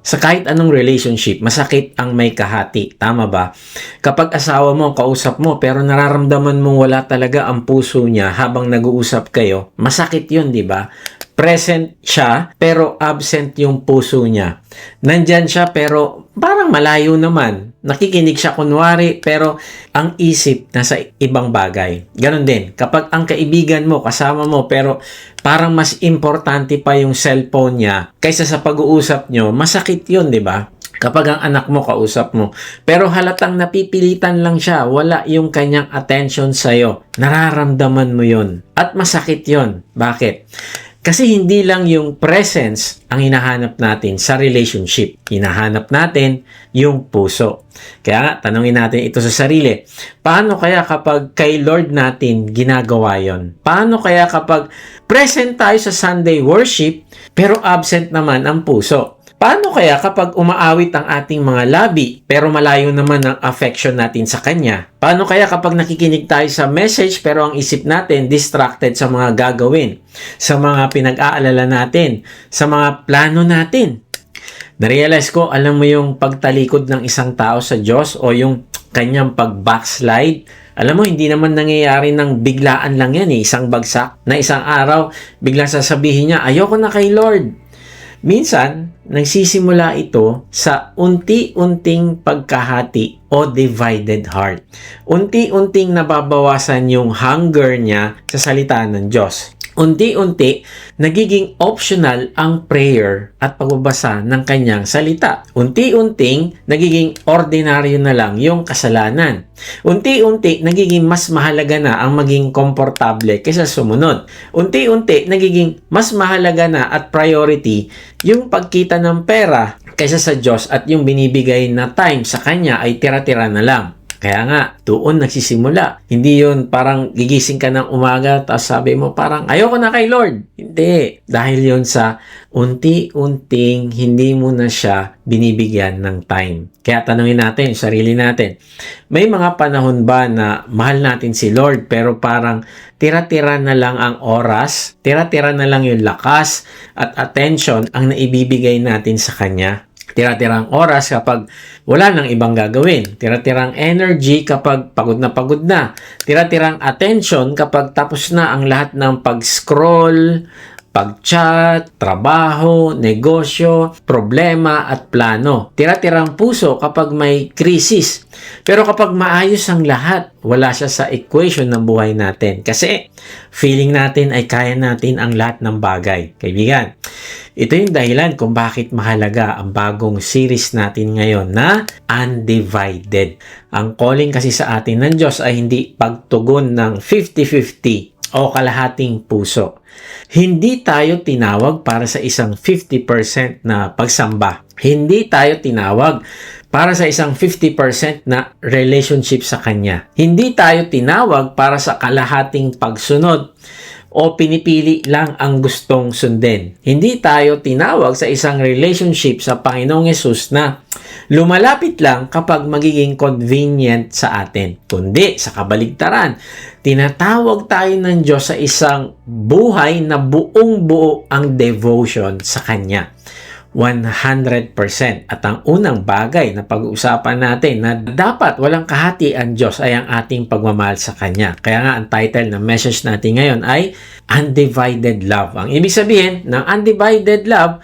Sa kahit anong relationship, masakit ang may kahati. Tama ba? Kapag asawa mo, kausap mo, pero nararamdaman mong wala talaga ang puso niya habang nag-uusap kayo, masakit yun, di ba? Present siya, pero absent yung puso niya. Nandyan siya, pero parang malayo naman. Nakikinig siya kunwari, pero ang isip nasa ibang bagay. Ganon din. Kapag ang kaibigan mo, kasama mo, pero parang mas importante pa yung cellphone niya kaysa sa pag-uusap nyo, masakit yun, di ba? Kapag ang anak mo, kausap mo. Pero halatang napipilitan lang siya, wala yung kanyang attention sa'yo. Nararamdaman mo yun. At masakit yun. Bakit? Kasi hindi lang yung presence ang hinahanap natin sa relationship. Hinahanap natin yung puso. Kaya nga, tanungin natin ito sa sarili. Paano kaya kapag kay Lord natin ginagawa yon? Paano kaya kapag present tayo sa Sunday worship, pero absent naman ang puso? Paano kaya kapag umaawit ang ating mga labi pero malayo naman ang affection natin sa Kanya? Paano kaya kapag nakikinig tayo sa message pero ang isip natin distracted sa mga gagawin, sa mga pinag-aalala natin, sa mga plano natin? Narealize ko, alam mo yung pagtalikod ng isang tao sa Diyos o yung kanyang pag-backslide? Alam mo, hindi naman nangyayari ng biglaan lang yan isang bagsak na isang araw, biglang sasabihin niya, ayoko na kay Lord. Minsan, nagsisimula ito sa unti-unting pagkahati o divided heart. Unti-unting nababawasan yung hunger niya sa salita ng Diyos. Unti-unti, nagiging optional ang prayer at pagbabasa ng kanyang salita. Unti-unting, nagiging ordinaryo na lang yung kasalanan. Unti-unti, nagiging mas mahalaga na ang maging komportable kaysa sumunod. Unti-unti, nagiging mas mahalaga na at priority yung pagkita ng pera kaysa sa Diyos at yung binibigay na time sa Kanya ay tira-tira na lang. Kaya nga, doon nagsisimula. Hindi yun parang gigising ka ng umaga tapos sabi mo parang ayoko na kay Lord. Hindi. Dahil yun sa unti-unting hindi mo na siya binibigyan ng time. Kaya tanungin natin, sarili natin. May mga panahon ba na mahal natin si Lord pero parang tira-tira na lang ang oras, tira-tira na lang yung lakas at attention ang naibibigay natin sa Kanya? Tira-tirang oras kapag wala nang ibang gagawin. Tira-tirang energy kapag pagod na. Tira-tirang attention kapag tapos na ang lahat ng pag-scroll, pag-chat, trabaho, negosyo, problema at plano. Tira-tirang puso kapag may krisis. Pero kapag maayos ang lahat, wala siya sa equation ng buhay natin. Kasi feeling natin ay kaya natin ang lahat ng bagay. Kaibigan, ito yung dahilan kung bakit mahalaga ang bagong series natin ngayon na Undivided. Ang calling kasi sa atin ng Diyos ay hindi pagtugon ng 50-50 o kalahating puso. Hindi tayo tinawag para sa isang 50% na pagsamba. Hindi tayo tinawag para sa isang 50% na relationship sa Kanya. Hindi tayo tinawag para sa kalahating pagsunod o pinipili lang ang gustong sundin. Hindi tayo tinawag sa isang relationship sa Panginoong Yesus na lumalapit lang kapag magiging convenient sa atin. Kundi sa kabaligtaran, tinatawag tayo ng Diyos sa isang buhay na buong-buo ang devotion sa Kanya. 100%. At ang unang bagay na pag-uusapan natin na dapat walang kahati ang Diyos ay ang ating pagmamahal sa Kanya. Kaya nga ang title ng message natin ngayon ay Undivided Love. Ang ibig sabihin ng Undivided Love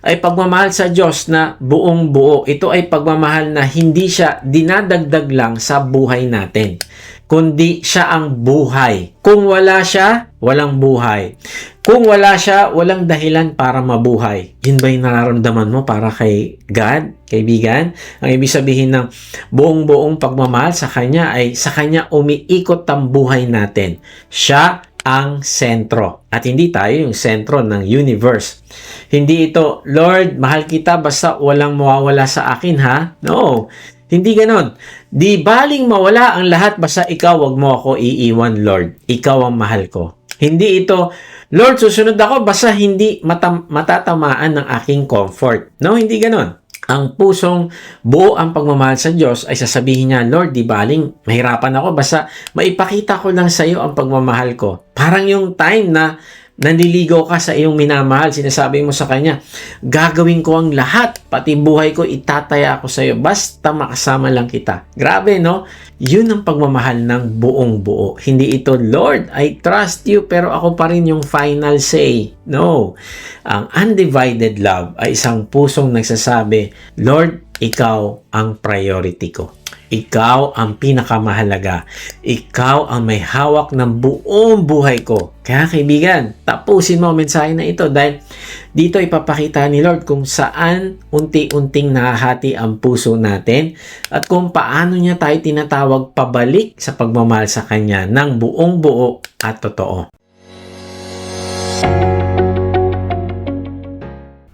ay pagmamahal sa Diyos na buong buo. Ito ay pagmamahal na hindi siya dinadagdag lang sa buhay natin, kundi siya ang buhay. Kung wala siya, walang buhay. Kung wala siya, walang dahilan para mabuhay. Yun ba yung nararamdaman mo para kay God, kaibigan? Ang ibig sabihin ng buong-buong pagmamahal sa Kanya ay sa Kanya umiikot ang buhay natin. Siya ang sentro. At hindi tayo yung sentro ng universe. Hindi ito, Lord, mahal kita basta walang mawawala sa akin, ha? No. Hindi ganon. Di baling mawala ang lahat basta ikaw wag mo ako iiwan, Lord. Ikaw ang mahal ko. Hindi ito, Lord, susunod ako basta hindi matatamaan ng aking comfort. No, hindi ganon. Ang pusong buo ang pagmamahal sa Diyos ay sasabihin niya, Lord, di baling mahirapan ako basta maipakita ko lang sa iyo ang pagmamahal ko. Parang yung time na Nanliligaw ka sa iyong minamahal, sinasabi mo sa kanya, gagawin ko ang lahat, pati buhay ko itataya ako sa iyo, basta makasama lang kita. Grabe, no? Yun ang pagmamahal ng buong buo. Hindi ito, Lord, I trust you, pero ako pa rin yung final say. No. Ang undivided love ay isang pusong nagsasabi, Lord, ikaw ang priority ko. Ikaw ang pinakamahalaga. Ikaw ang may hawak ng buong buhay ko. Kaya kaibigan, tapusin mo ang mensahe na ito dahil dito ipapakita ni Lord kung saan unti-unting nahahati ang puso natin at kung paano niya tayo tinatawag pabalik sa pagmamahal sa Kanya ng buong buo at totoo.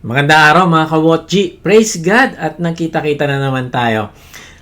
Magandang araw mga ka-Watchi. Praise God at nagkita-kita na naman tayo.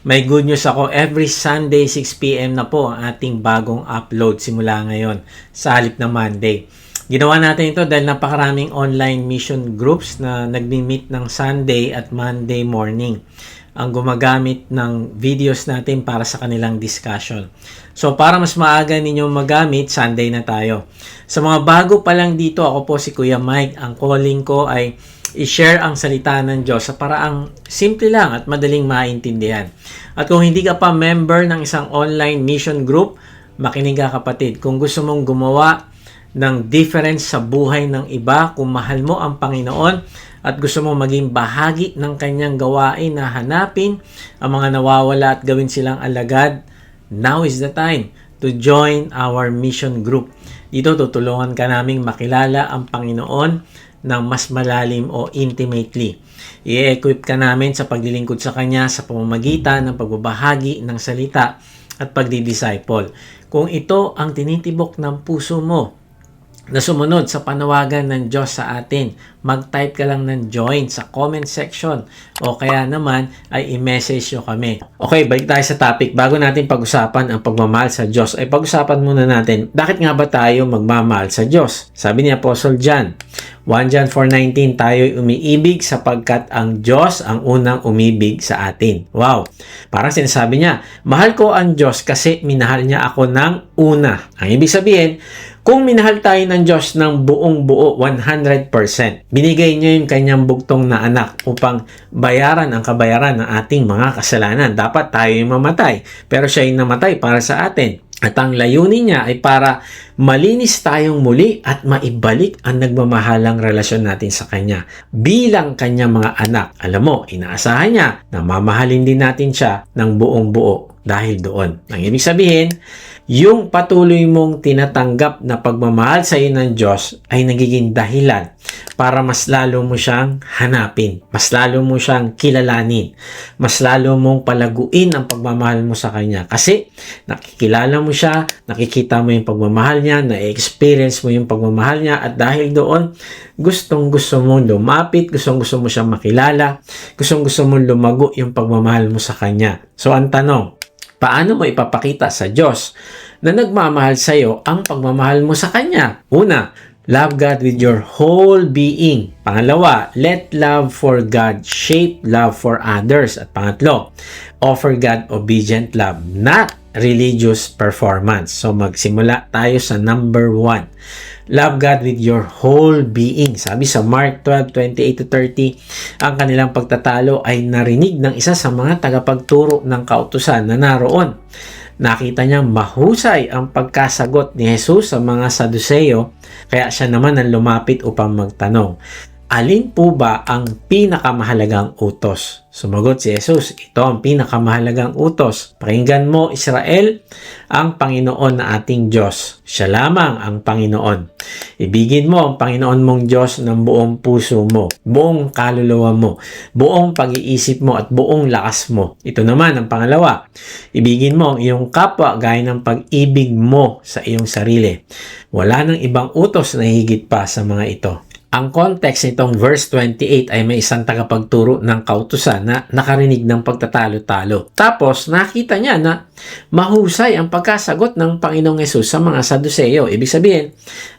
May good news ako, every Sunday 6 PM na po ang ating bagong upload simula ngayon sa halip na Monday. Ginawa natin ito dahil napakaraming online mission groups na nagmi-meet ng Sunday at Monday morning ang gumagamit ng videos natin para sa kanilang discussion. So para mas maaga ninyong magamit, Sunday na tayo. Sa mga bago pa lang dito, ako po si Kuya Mike. Ang calling ko ay i-share ang salita ng Diyos sa paraang simple lang at madaling maintindihan. At kung hindi ka pa member ng isang online mission group, makinig ka kapatid. Kung gusto mong gumawa ng difference sa buhay ng iba, kung mahal mo ang Panginoon at gusto mong maging bahagi ng kanyang gawain na hanapin ang mga nawawala at gawin silang alagad, now is the time to join our mission group. Dito tutulungan ka naming makilala ang Panginoon ng mas malalim o intimately. I-equip ka namin sa paglilingkod sa Kanya sa pamamagitan ng pagbabahagi ng salita at pagdi-disciple. Kung ito ang tinitibok ng puso mo na sumunod sa panawagan ng Diyos sa atin, mag-type ka lang ng join sa comment section o kaya naman ay i-message nyo kami. Okay, balik tayo sa topic. Bago natin pag-usapan ang pagmamahal sa Diyos, ay pag-usapan muna natin, bakit nga ba tayo magmamahal sa Diyos? Sabi ni Apostle John, 1 John 4:19, tayo'y umiibig sapagkat ang Diyos ang unang umibig sa atin. Wow! Parang sinasabi niya, mahal ko ang Diyos kasi minahal niya ako ng una. Ang ibig sabihin, kung minahal tayo ng Diyos ng buong buo, 100%, binigay niya yung kanyang bugtong na anak upang bayaran ang kabayaran ng ating mga kasalanan. Dapat tayo yung mamatay, pero siya yung namatay para sa atin. At ang layunin niya ay para malinis tayong muli at maibalik ang nagmamahalang relasyon natin sa Kanya bilang Kanyang mga anak. Alam mo, inaasahan niya na mamahalin din natin siya ng buong buo dahil doon. Ang ibig sabihin, yung patuloy mong tinatanggap na pagmamahal sa iyo ng Diyos ay nagiging dahilan para mas lalo mo siyang hanapin, mas lalo mo siyang kilalanin, mas lalo mong palaguin ang pagmamahal mo sa Kanya. Kasi nakikilala mo siya, nakikita mo yung pagmamahal niya, na-experience mo yung pagmamahal niya at dahil doon, gustong-gusto mong lumapit, gustong-gusto mo siyang makilala, gustong-gusto mong lumago yung pagmamahal mo sa Kanya. So ang tanong, paano mo ipapakita sa Diyos na nagmamahal sa iyo ang pagmamahal mo sa Kanya? Una, love God with your whole being. Pangalawa, let love for God shape love for others. At pangatlo, offer God obedient love, not religious performance. So magsimula tayo sa number 1. Love God with your whole being. Sabi sa Mark 12:28-30, ang kanilang pagtatalo ay narinig ng isa sa mga tagapagturo ng kautusan na naroon. Nakita niya mahusay ang pagkasagot ni Jesus sa mga Saduceo, kaya siya naman ang lumapit upang magtanong, alin po ba ang pinakamahalagang utos? Sumagot si Jesus, ito ang pinakamahalagang utos. Pakinggan mo, Israel, ang Panginoon na ating Diyos. Siya lamang ang Panginoon. Ibigin mo ang Panginoon mong Diyos ng buong puso mo, buong kaluluwa mo, buong pag-iisip mo at buong lakas mo. Ito naman ang pangalawa. Ibigin mo ang iyong kapwa gaya ng pag-ibig mo sa iyong sarili. Wala nang ibang utos na higit pa sa mga ito. Ang context nitong verse 28 ay may isang tagapagturo ng kautusan na nakarinig ng pagtatalo-talo. Tapos nakita niya na mahusay ang pagkasagot ng Panginoong Hesus sa mga Saduceo. Ibig sabihin,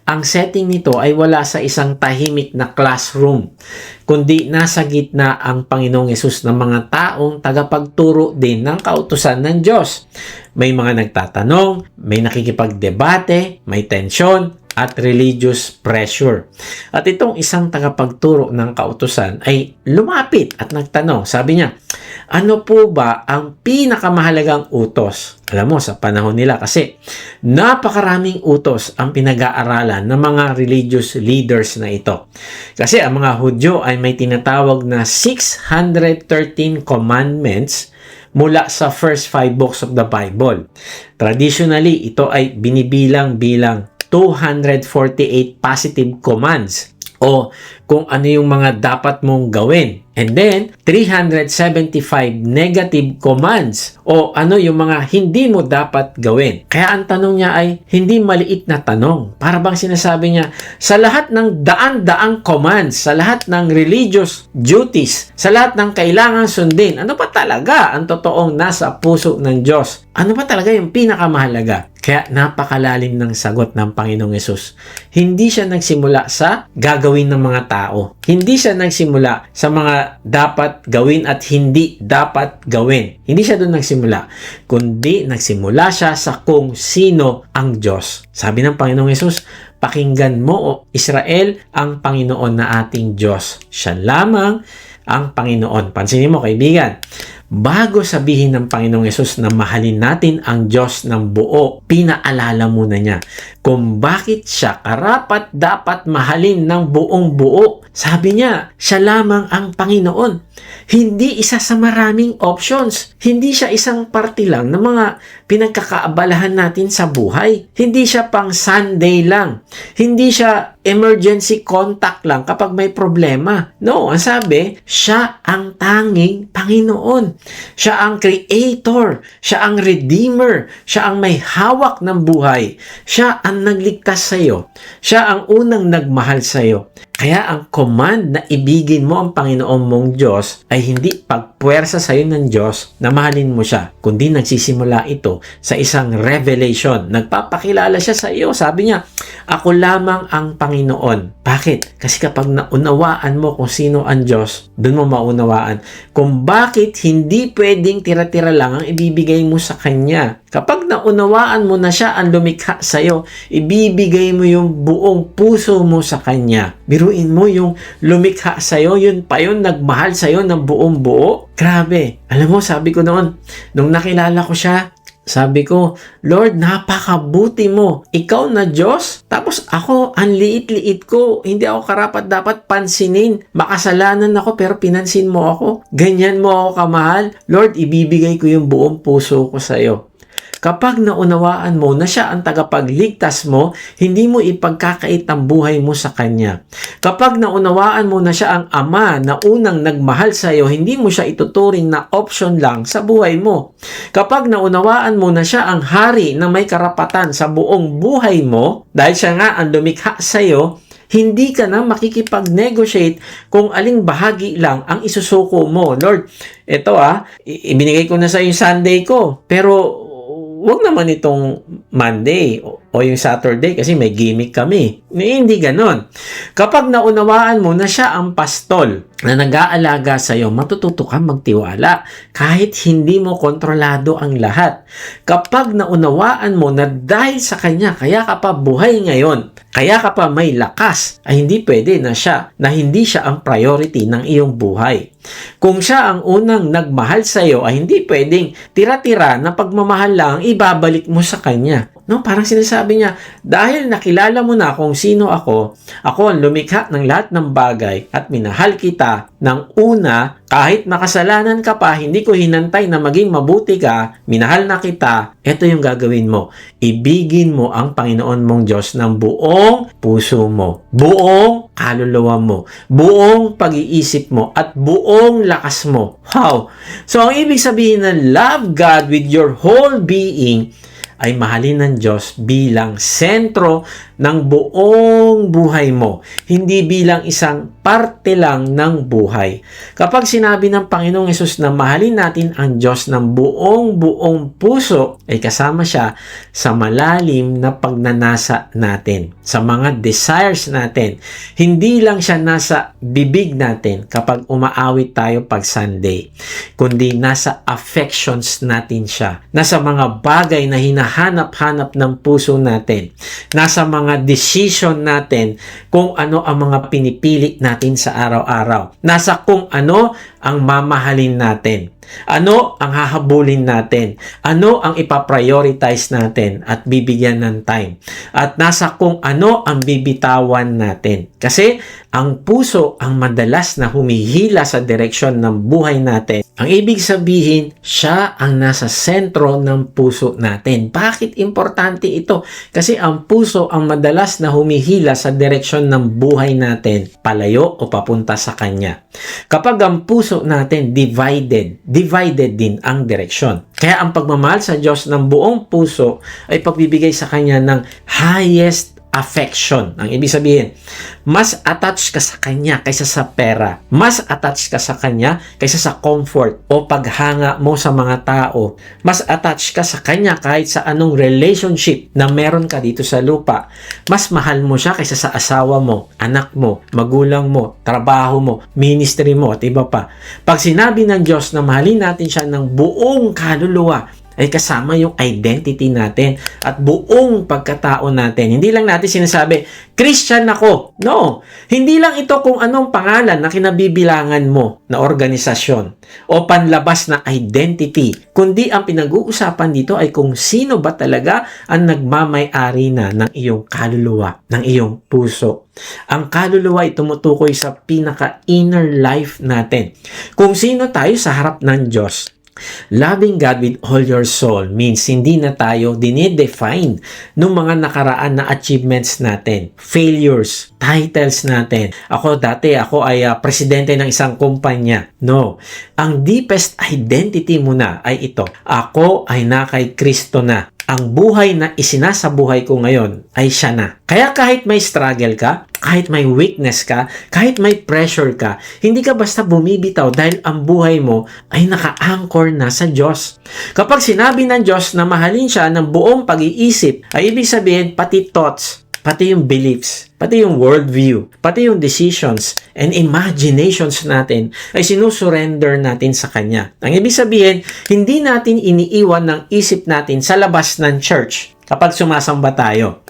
ang setting nito ay wala sa isang tahimik na classroom, kundi nasa gitna ang Panginoong Hesus ng mga taong tagapagturo din ng kautusan ng Diyos. May mga nagtatanong, may nakikipagdebate, may tensyon, at religious pressure. At itong isang tagapagturo ng kautusan ay lumapit at nagtanong. Sabi niya, ano po ba ang pinakamahalagang utos? Alam mo, sa panahon nila kasi napakaraming utos ang pinag-aaralan ng mga religious leaders na ito. Kasi ang mga Hudyo ay may tinatawag na 613 commandments mula sa first 5 books of the Bible. Traditionally, ito ay binibilang bilang 248 positive commands o kung ano yung mga dapat mong gawin. And then, 375 negative commands o ano yung mga hindi mo dapat gawin. Kaya ang tanong niya ay hindi maliit na tanong. Para bang sinasabi niya, sa lahat ng daan-daang commands, sa lahat ng religious duties, sa lahat ng kailangan sundin, ano pa talaga ang totoong nasa puso ng Diyos? Ano ba talaga yung pinakamahalaga? Kaya napakalalim ng sagot ng Panginoong Hesus. Hindi siya nagsimula sa gagawin ng mga tao. Hindi siya nagsimula sa mga dapat gawin at hindi dapat gawin. Hindi siya doon nagsimula. Kundi nagsimula siya sa kung sino ang Diyos. Sabi ng Panginoong Hesus, pakinggan mo, o Israel, ang Panginoon na ating Diyos. Siya lamang ang Panginoon. Pansinin mo, kaibigan, bago sabihin ng Panginoong Hesus na mahalin natin ang Diyos ng buo, pinaalala muna niya kung bakit siya karapat dapat mahalin ng buong buo. Sabi niya, siya lamang ang Panginoon. Hindi isa sa maraming options. Hindi siya isang parte lang ng mga pinagkakaabalahan natin sa buhay. Hindi siya pang Sunday lang. Hindi siya emergency contact lang kapag may problema. No, ang sabi, siya ang tanging Panginoon. Siya ang creator. Siya ang redeemer. Siya ang may hawak ng buhay. Siya ang nagligtas sa iyo. Siya ang unang nagmahal sa iyo. Kaya ang command na ibigin mo ang Panginoon mong Diyos ay hindi pagpuwersa sa iyo ng Diyos na mahalin mo siya, kundi nagsisimula ito sa isang revelation. Nagpapakilala siya sa iyo. Sabi niya, ako lamang ang Panginoon. Bakit? Kasi kapag naunawaan mo kung sino ang Diyos, doon mo maunawaan kung bakit hindi pwedeng tira-tira lang ang ibibigay mo sa Kanya. Kapag naunawaan mo na siya ang lumikha sa iyo, ibibigay mo yung buong puso mo sa Kanya. Biruin mo yung lumikha sa iyo, yun pa yun, nagmahal sa iyo ng buong buo. Grabe. Alam mo, sabi ko noon, nung nakilala ko siya, sabi ko, Lord, napakabuti mo. Ikaw na Diyos, tapos ako, ang liit-liit ko. Hindi ako karapat-dapat pansinin. Makasalanan ako, pero pinansin mo ako. Ganyan mo ako kamahal. Lord, ibibigay ko yung buong puso ko sa iyo. Kapag naunawaan mo na siya ang tagapagligtas mo, hindi mo ipagkakait ang buhay mo sa Kanya. Kapag naunawaan mo na siya ang Ama na unang nagmahal sa iyo, hindi mo siya ituturing na option lang sa buhay mo. Kapag naunawaan mo na siya ang Hari na may karapatan sa buong buhay mo, dahil siya nga ang lumikha sa iyo, hindi ka na makikipag-negotiate kung aling bahagi lang ang isusuko mo. Lord, ito ibinigay ko na sa yung Sunday ko, pero wag naman itong Monday o yung Saturday kasi may gimmick kami. Hindi ganon. Kapag naunawaan mo na siya ang pastol na nag-aalaga sa iyo, matututo kang magtiwala kahit hindi mo kontrolado ang lahat. Kapag naunawaan mo na dahil sa Kanya, kaya ka pa buhay ngayon, kaya ka pa may lakas, ay hindi pwede na hindi siya ang priority ng iyong buhay. Kung siya ang unang nagmahal sa iyo, ay hindi pwedeng tira-tira na pagmamahal lang ang ibabalik mo sa Kanya. No, parang sinasabi niya, dahil nakilala mo na kung sino ako ang lumikha ng lahat ng bagay at minahal kita ng una, kahit makasalanan ka pa, hindi ko hinantay na maging mabuti ka, minahal na kita, ito yung gagawin mo. Ibigin mo ang Panginoon mong Diyos ng buong puso mo, buong kaluluwa mo, buong pag-iisip mo, at buong lakas mo. Wow! So, ang ibig sabihin ng love God with your whole being ay mahalin ng Diyos bilang sentro ng buong buhay mo, hindi bilang isang parte lang ng buhay. Kapag sinabi ng Panginoong Hesus na mahalin natin ang Diyos ng buong puso, ay kasama siya sa malalim na pagnanasa natin, sa mga desires natin. Hindi lang siya nasa bibig natin kapag umaawit tayo pag Sunday, kundi nasa affections natin siya, nasa mga bagay na hinahanap-hanap ng puso natin, nasa mga mga decision natin, kung ano ang mga pinipili natin sa araw-araw. Nasa kung ano ang mamahalin natin. Ano ang hahabulin natin? Ano ang ipaprioritize natin at bibigyan ng time? At nasa kung ano ang bibitawan natin. Kasi ang puso ang madalas na humihila sa direksyon ng buhay natin. Ang ibig sabihin, siya ang nasa sentro ng puso natin. Bakit importante ito? Kasi ang puso ang madalas na humihila sa direksyon ng buhay natin, palayo o papunta sa Kanya. Kapag ang puso natin divided din ang direksyon. Kaya ang pagmamahal sa Diyos ng buong puso ay pagbibigay sa Kanya ng highest affection. Ang ibig sabihin, mas attached ka sa Kanya kaysa sa pera. Mas attached ka sa Kanya kaysa sa comfort o paghanga mo sa mga tao. Mas attached ka sa Kanya kahit sa anong relationship na meron ka dito sa lupa. Mas mahal mo siya kaysa sa asawa mo, anak mo, magulang mo, trabaho mo, ministry mo, at iba pa. Pag sinabi ng Diyos na mahalin natin siya ng buong kaluluwa, ay kasama yung identity natin at buong pagkatao natin. Hindi lang natin sinasabi, Christian ako. No. Hindi lang ito kung anong pangalan na kinabibilangan mo na organisasyon o panlabas na identity. Kundi ang pinag-uusapan dito ay kung sino ba talaga ang nagmamay-ari na ng iyong kaluluwa, ng iyong puso. Ang kaluluwa ay tumutukoy sa pinaka-inner life natin. Kung sino tayo sa harap ng Diyos. Loving God with all your soul means hindi na tayo dinidefine ng mga nakaraan na achievements natin, failures, titles natin. Ako ay presidente ng isang kumpanya. No. Ang deepest identity mo na ay ito. Ako ay na kay Kristo na. Ang buhay na isinasabuhay ko ngayon ay siya na. Kaya kahit may struggle ka, kahit may weakness ka, kahit may pressure ka, hindi ka basta bumibitaw dahil ang buhay mo ay naka-anchor na sa Diyos. Kapag sinabi ng Diyos na mahalin siya ng buong pag-iisip, ay ibig sabihin pati thoughts, pati yung beliefs, pati yung worldview, pati yung decisions and imaginations natin ay sinusurrender natin sa Kanya. Ang ibig sabihin, hindi natin iniiwan ng isip natin sa labas ng church kapag sumasamba tayo.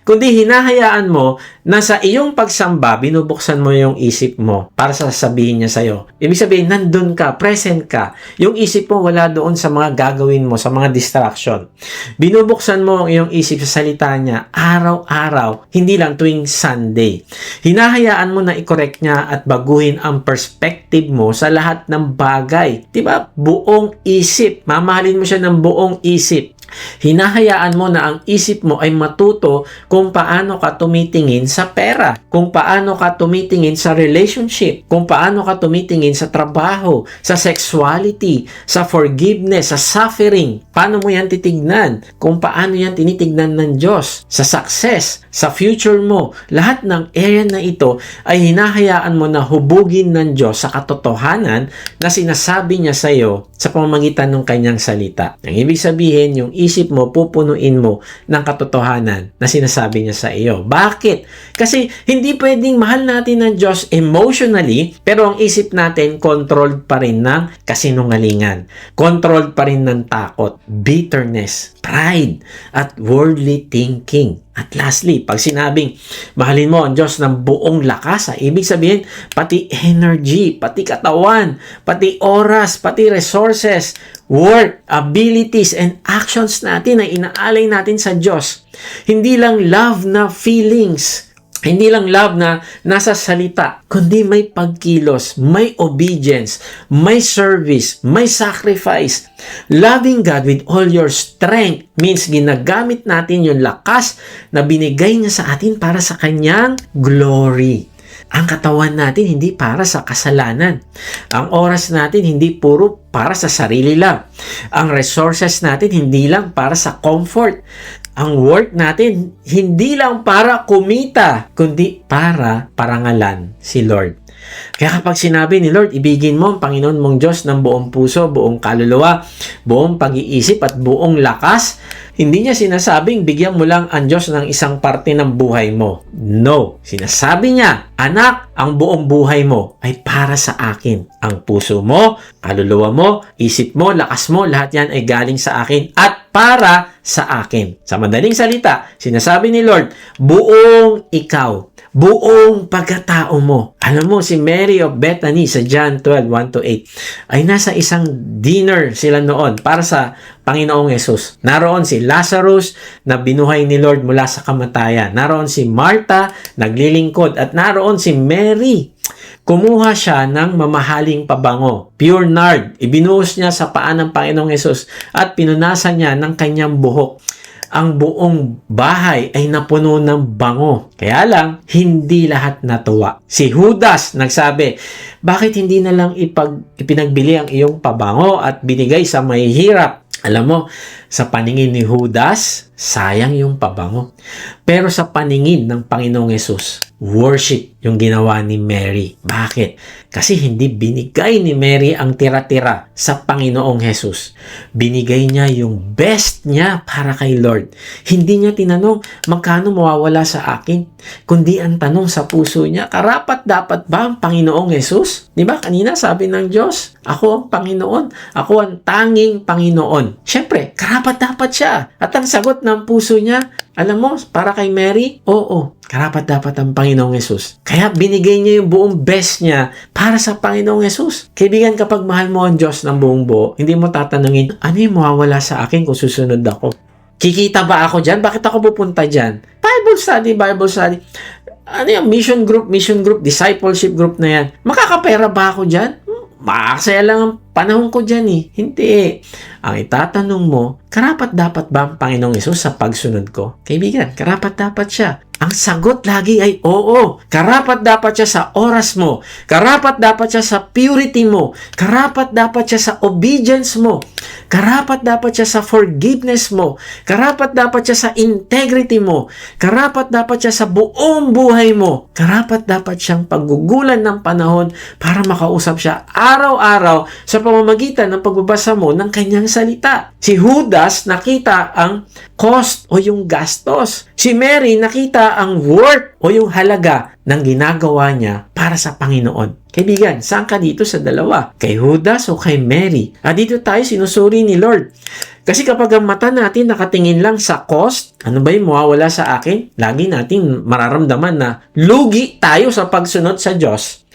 Kundi hinahayaan mo na sa iyong pagsamba, binubuksan mo yung isip mo para sasabihin niya sa'yo. Ibig sabihin, nandun ka, present ka. Yung isip mo wala doon sa mga gagawin mo, sa mga distraction. Binubuksan mo ang iyong isip sa salita niya araw-araw, hindi lang tuwing Sunday. Hinahayaan mo na i-correct niya at baguhin ang perspective mo sa lahat ng bagay. Diba? Buong isip. Mamahalin mo siya ng buong isip. Hinahayaan mo na ang isip mo ay matuto kung paano ka tumitingin sa pera, kung paano ka tumitingin sa relationship, kung paano ka tumitingin sa trabaho, sa sexuality, sa forgiveness, sa suffering. Paano mo yan titignan? Kung paano yan tinitignan ng Diyos, sa success, sa future mo. Lahat ng area na ito ay hinahayaan mo na hubugin ng Diyos sa katotohanan na sinasabi niya sa iyo sa pamamagitan ng kanyang salita. Ang ibig sabihin, yung isip mo, pupunuin mo ng katotohanan na sinasabi niya sa iyo. Bakit? Kasi hindi pwedeng mahal natin ng Diyos emotionally, pero ang isip natin controlled pa rin ng kasinungalingan. Controlled pa rin ng takot, bitterness, pride, at worldly thinking. At lastly, pag sinabing mahalin mo ang Diyos ng buong lakas, ibig sabihin pati energy, pati katawan, pati oras, pati resources, work, abilities, and actions natin ay inaalay natin sa Diyos. Hindi lang love na feelings, hindi lang love na nasa salita, kundi may pagkilos, may obedience, may service, may sacrifice. Loving God with all your strength means ginagamit natin yung lakas na binigay niya sa atin para sa Kanyang glory. Ang katawan natin hindi para sa kasalanan. Ang oras natin hindi puro para sa sarili lang. Ang resources natin hindi lang para sa comfort. Ang work natin hindi lang para kumita, kundi para parangalan si Lord. Kaya kapag sinabi ni Lord, ibigin mo ang Panginoon mong Diyos ng buong puso, buong kaluluwa, buong pag-iisip at buong lakas, hindi niya sinasabing bigyan mo lang ang Diyos ng isang parte ng buhay mo. No. Sinasabi niya, anak, ang buong buhay mo ay para sa akin. Ang puso mo, kaluluwa mo, isip mo, lakas mo, lahat yan ay galing sa akin at para sa akin. Sa madaling salita, sinasabi ni Lord, buong ikaw, buong pagkatao mo. Alam mo, si Mary of Bethany sa John 12:1-8 ay nasa isang dinner sila noon para sa Panginoong Yesus. Naroon si Lazarus na binuhay ni Lord mula sa kamatayan. Naroon si Martha, naglilingkod. At naroon si Mary. Kumuha siya ng mamahaling pabango, pure nard. Ibinuhos niya sa paa ng Panginoong Yesus at pinunasan niya ng kanyang buhok. Ang buong bahay ay napuno ng bango. Kaya lang, hindi lahat natuwa. Si Judas nagsabi, bakit hindi na lang ipinagbili ang iyong pabango at binigay sa mahihirap? Alam mo, sa paningin ni Judas, sayang yung pabango. Pero sa paningin ng Panginoong Yesus, worship yung ginawa ni Mary. Bakit? Kasi hindi binigay ni Mary ang tira-tira sa Panginoong Yesus. Binigay niya yung best niya para kay Lord. Hindi niya tinanong, magkano mawawala sa akin? Kundi ang tanong sa puso niya, karapat-dapat ba ang Panginoong Yesus? Di ba? Kanina sabi ng Diyos, ako ang Panginoon. Ako ang tanging Panginoon. Siyempre, karapat-dapat siya. At ang sagot ng puso niya, alam mo, para kay Mary, oo, karapat-dapat ang Panginoong Yesus. Kaya binigay niya yung buong best niya para sa Panginoong Yesus. Kaibigan, kapag mahal mo ang Diyos ng buong buo, hindi mo tatanungin, ano yung mawawala sa akin kung susunod ako? Kikita ba ako dyan? Bakit ako pupunta dyan? Bible study. Ano yung mission group, discipleship group na yan? Makakapera ba ako dyan? Makakasaya lang ang panahon ko dyan eh. Hindi. Ang itatanong mo, karapat-dapat ba ang Panginoong Yesus sa pagsunod ko? Kaibigan, karapat-dapat siya. Ang sagot lagi ay oo. Karapat-dapat siya sa oras mo. Karapat-dapat siya sa purity mo. Karapat-dapat siya sa obedience mo. Karapat-dapat siya sa forgiveness mo. Karapat-dapat siya sa integrity mo. Karapat-dapat siya sa buong buhay mo. Karapat-dapat siyang paggugulan ng panahon para makausap siya araw-araw sa pamamagitan ng pagbabasa mo ng kanyang salita. Si Judas nakita ang cost o yung gastos. Si Mary nakita ang worth o yung halaga ng ginagawa niya para sa Panginoon. Kaibigan, saan ka dito sa dalawa? Kay Judas o kay Mary? Dito tayo sinusuri ni Lord. Kasi kapag ang mata natin nakatingin lang sa cost, ano ba yung mawawala sa akin? Lagi natin mararamdaman na lugi tayo sa pagsunod sa Diyos.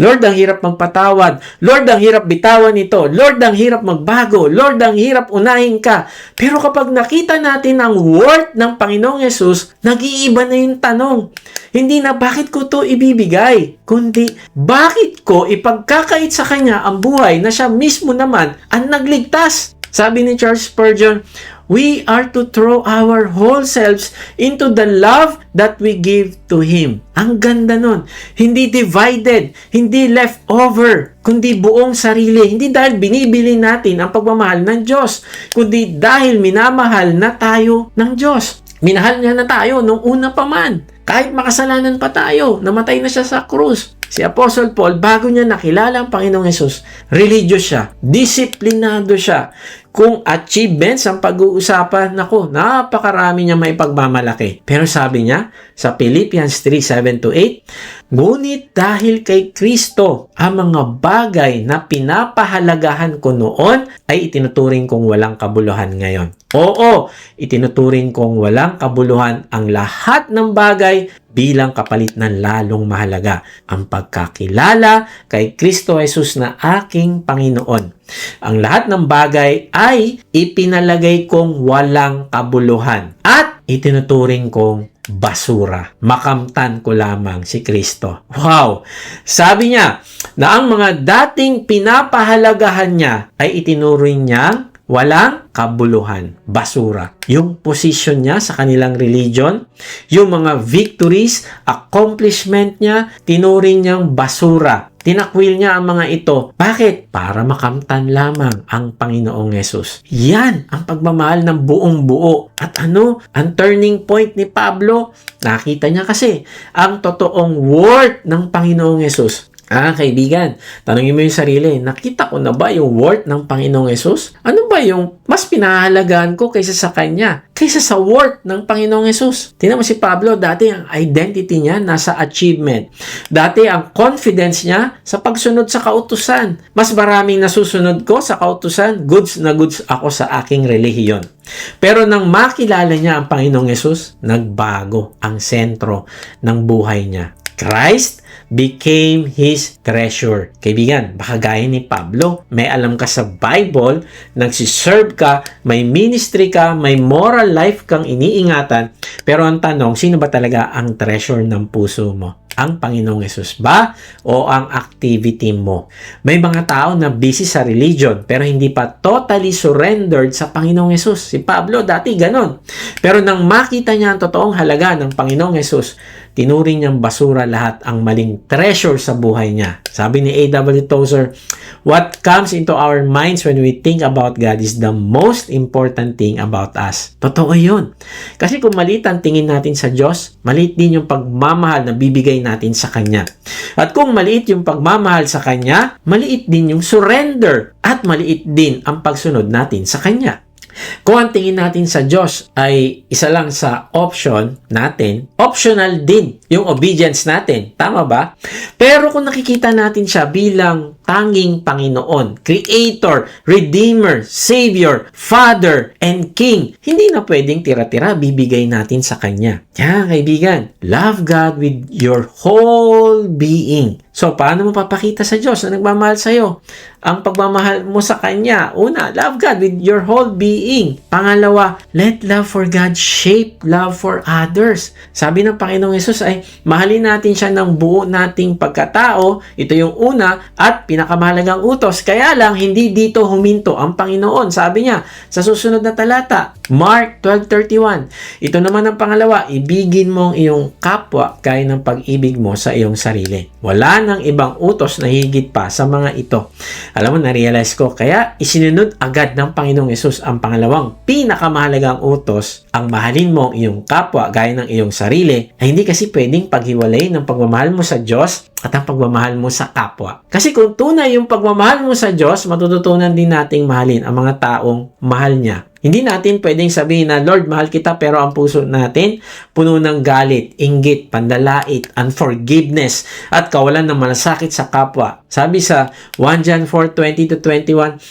Lord, ang hirap magpatawad. Lord, ang hirap bitawan ito. Lord, ang hirap magbago. Lord, ang hirap unahin ka. Pero kapag nakita natin ang worth ng Panginoong Yesus, nag-iiba na yung tanong. Hindi na bakit ko to ibibigay, kundi bakit ko ipagkakait sa Kanya ang buhay na Siya mismo naman ang nagligtas. Sabi ni Charles Spurgeon, we are to throw our whole selves into the love that we give to Him. Ang ganda nun. Hindi divided, hindi left over, kundi buong sarili. Hindi dahil binibili natin ang pagmamahal ng Diyos, kundi dahil minamahal na tayo ng Diyos. Minahal niya na tayo nung una pa man. Kahit makasalanan pa tayo, namatay na siya sa krus. Si Apostle Paul, bago niya nakilala ang Panginoong Yesus, religious siya, disiplinado siya. Kung achievements ang pag-uusapan, naku, napakarami niya may pagmamalaki. Pero sabi niya sa Philippians 3:7-8, ngunit dahil kay Kristo, ang mga bagay na pinapahalagahan ko noon ay itinuturing kong walang kabuluhan ngayon. Oo, itinuturing kong walang kabuluhan ang lahat ng bagay bilang kapalit ng lalong mahalaga ang pagkakilala kay Kristo Jesus na aking Panginoon. Ang lahat ng bagay ay ipinalagay kong walang kabuluhan at itinuturing kong basura. Makamtan ko lamang si Kristo. Wow! Sabi niya na ang mga dating pinapahalagahan niya ay itinuring niyang walang kabuluhan, basura. Yung position niya sa kanilang religion, yung mga victories, accomplishment niya, tinuring niyang basura. Tinakwil niya ang mga ito. Bakit? Para makamtan lamang ang Panginoong Yesus. Yan ang pagmamahal ng buong buo. At ano? Ang turning point ni Pablo, nakita niya kasi ang totoong worth ng Panginoong Yesus Kaibigan, tanongin mo yung sarili, nakita ko na ba yung worth ng Panginoong Yesus? Ano ba yung mas pinahalagaan ko kaysa sa Kanya? Kaysa sa worth ng Panginoong Yesus? Tingnan mo si Pablo, dati ang identity niya nasa achievement. Dati ang confidence niya sa pagsunod sa kautusan. Mas maraming nasusunod ko sa kautusan, goods na goods ako sa aking relihiyon. Pero nang makilala niya ang Panginoong Yesus, nagbago ang sentro ng buhay niya. Christ became his treasure. Kaibigan, baka gaya ni Pablo, may alam ka sa Bible, nagsiserve ka, may ministry ka, may moral life kang iniingatan, pero ang tanong, sino ba talaga ang treasure ng puso mo? Ang Panginoong Yesus ba o ang activity mo? May mga tao na busy sa religion pero hindi pa totally surrendered sa Panginoong Yesus. Si Pablo dati ganon. Pero nang makita niya ang totoong halaga ng Panginoong Yesus, tinuring niyang basura lahat ang maling treasure sa buhay niya. Sabi ni A.W. Tozer, what comes into our minds when we think about God is the most important thing about us. Totoo yun. Kasi kung maliit ang tingin natin sa Diyos, maliit din yung pagmamahal na bibigay natin sa Kanya. At kung maliit yung pagmamahal sa Kanya, maliit din yung surrender at maliit din ang pagsunod natin sa Kanya. Kung ang tingin natin sa Diyos ay isa lang sa option natin, optional din yung obedience natin. Tama ba? Pero kung nakikita natin siya bilang tanging Panginoon, Creator, Redeemer, Savior, Father, and King, hindi na pwedeng tira-tira bibigay natin sa Kanya. Kaya kaibigan, love God with your whole being. So, paano mo papakita sa Diyos na nagmamahal sa'yo? Ang pagmamahal mo sa Kanya, una, love God with your whole being. Pangalawa, let love for God shape love for others. Sabi ng Panginoong Yesus ay, mahalin natin siya ng buo nating pagkatao. Ito yung una at pinakamahalagang utos. Kaya lang, hindi dito huminto ang Panginoon. Sabi niya, sa susunod na talata, Mark 12:31. Ito naman ang pangalawa, ibigin mo ang iyong kapwa gaya ng pag-ibig mo sa iyong sarili. Wala nang ibang utos na higit pa sa mga ito. Alam mo, na-realize ko, kaya isinunod agad ng Panginoong Yesus ang pangalawang pinakamahalagang utos, ang mahalin mo ang iyong kapwa gaya ng iyong sarili, ay hindi kasi pwedeng paghiwalay ng pagmamahal mo sa Diyos at ang pagmamahal mo sa kapwa. Kasi kung tunay yung pagmamahal mo sa Diyos, matututunan din nating mahalin ang mga taong mahal niya. Hindi natin pwedeng sabihin na, Lord, mahal kita, pero ang puso natin puno ng galit, inggit, pandalait, unforgiveness, at kawalan ng malasakit sa kapwa. Sabi sa 1 John 4:20-21,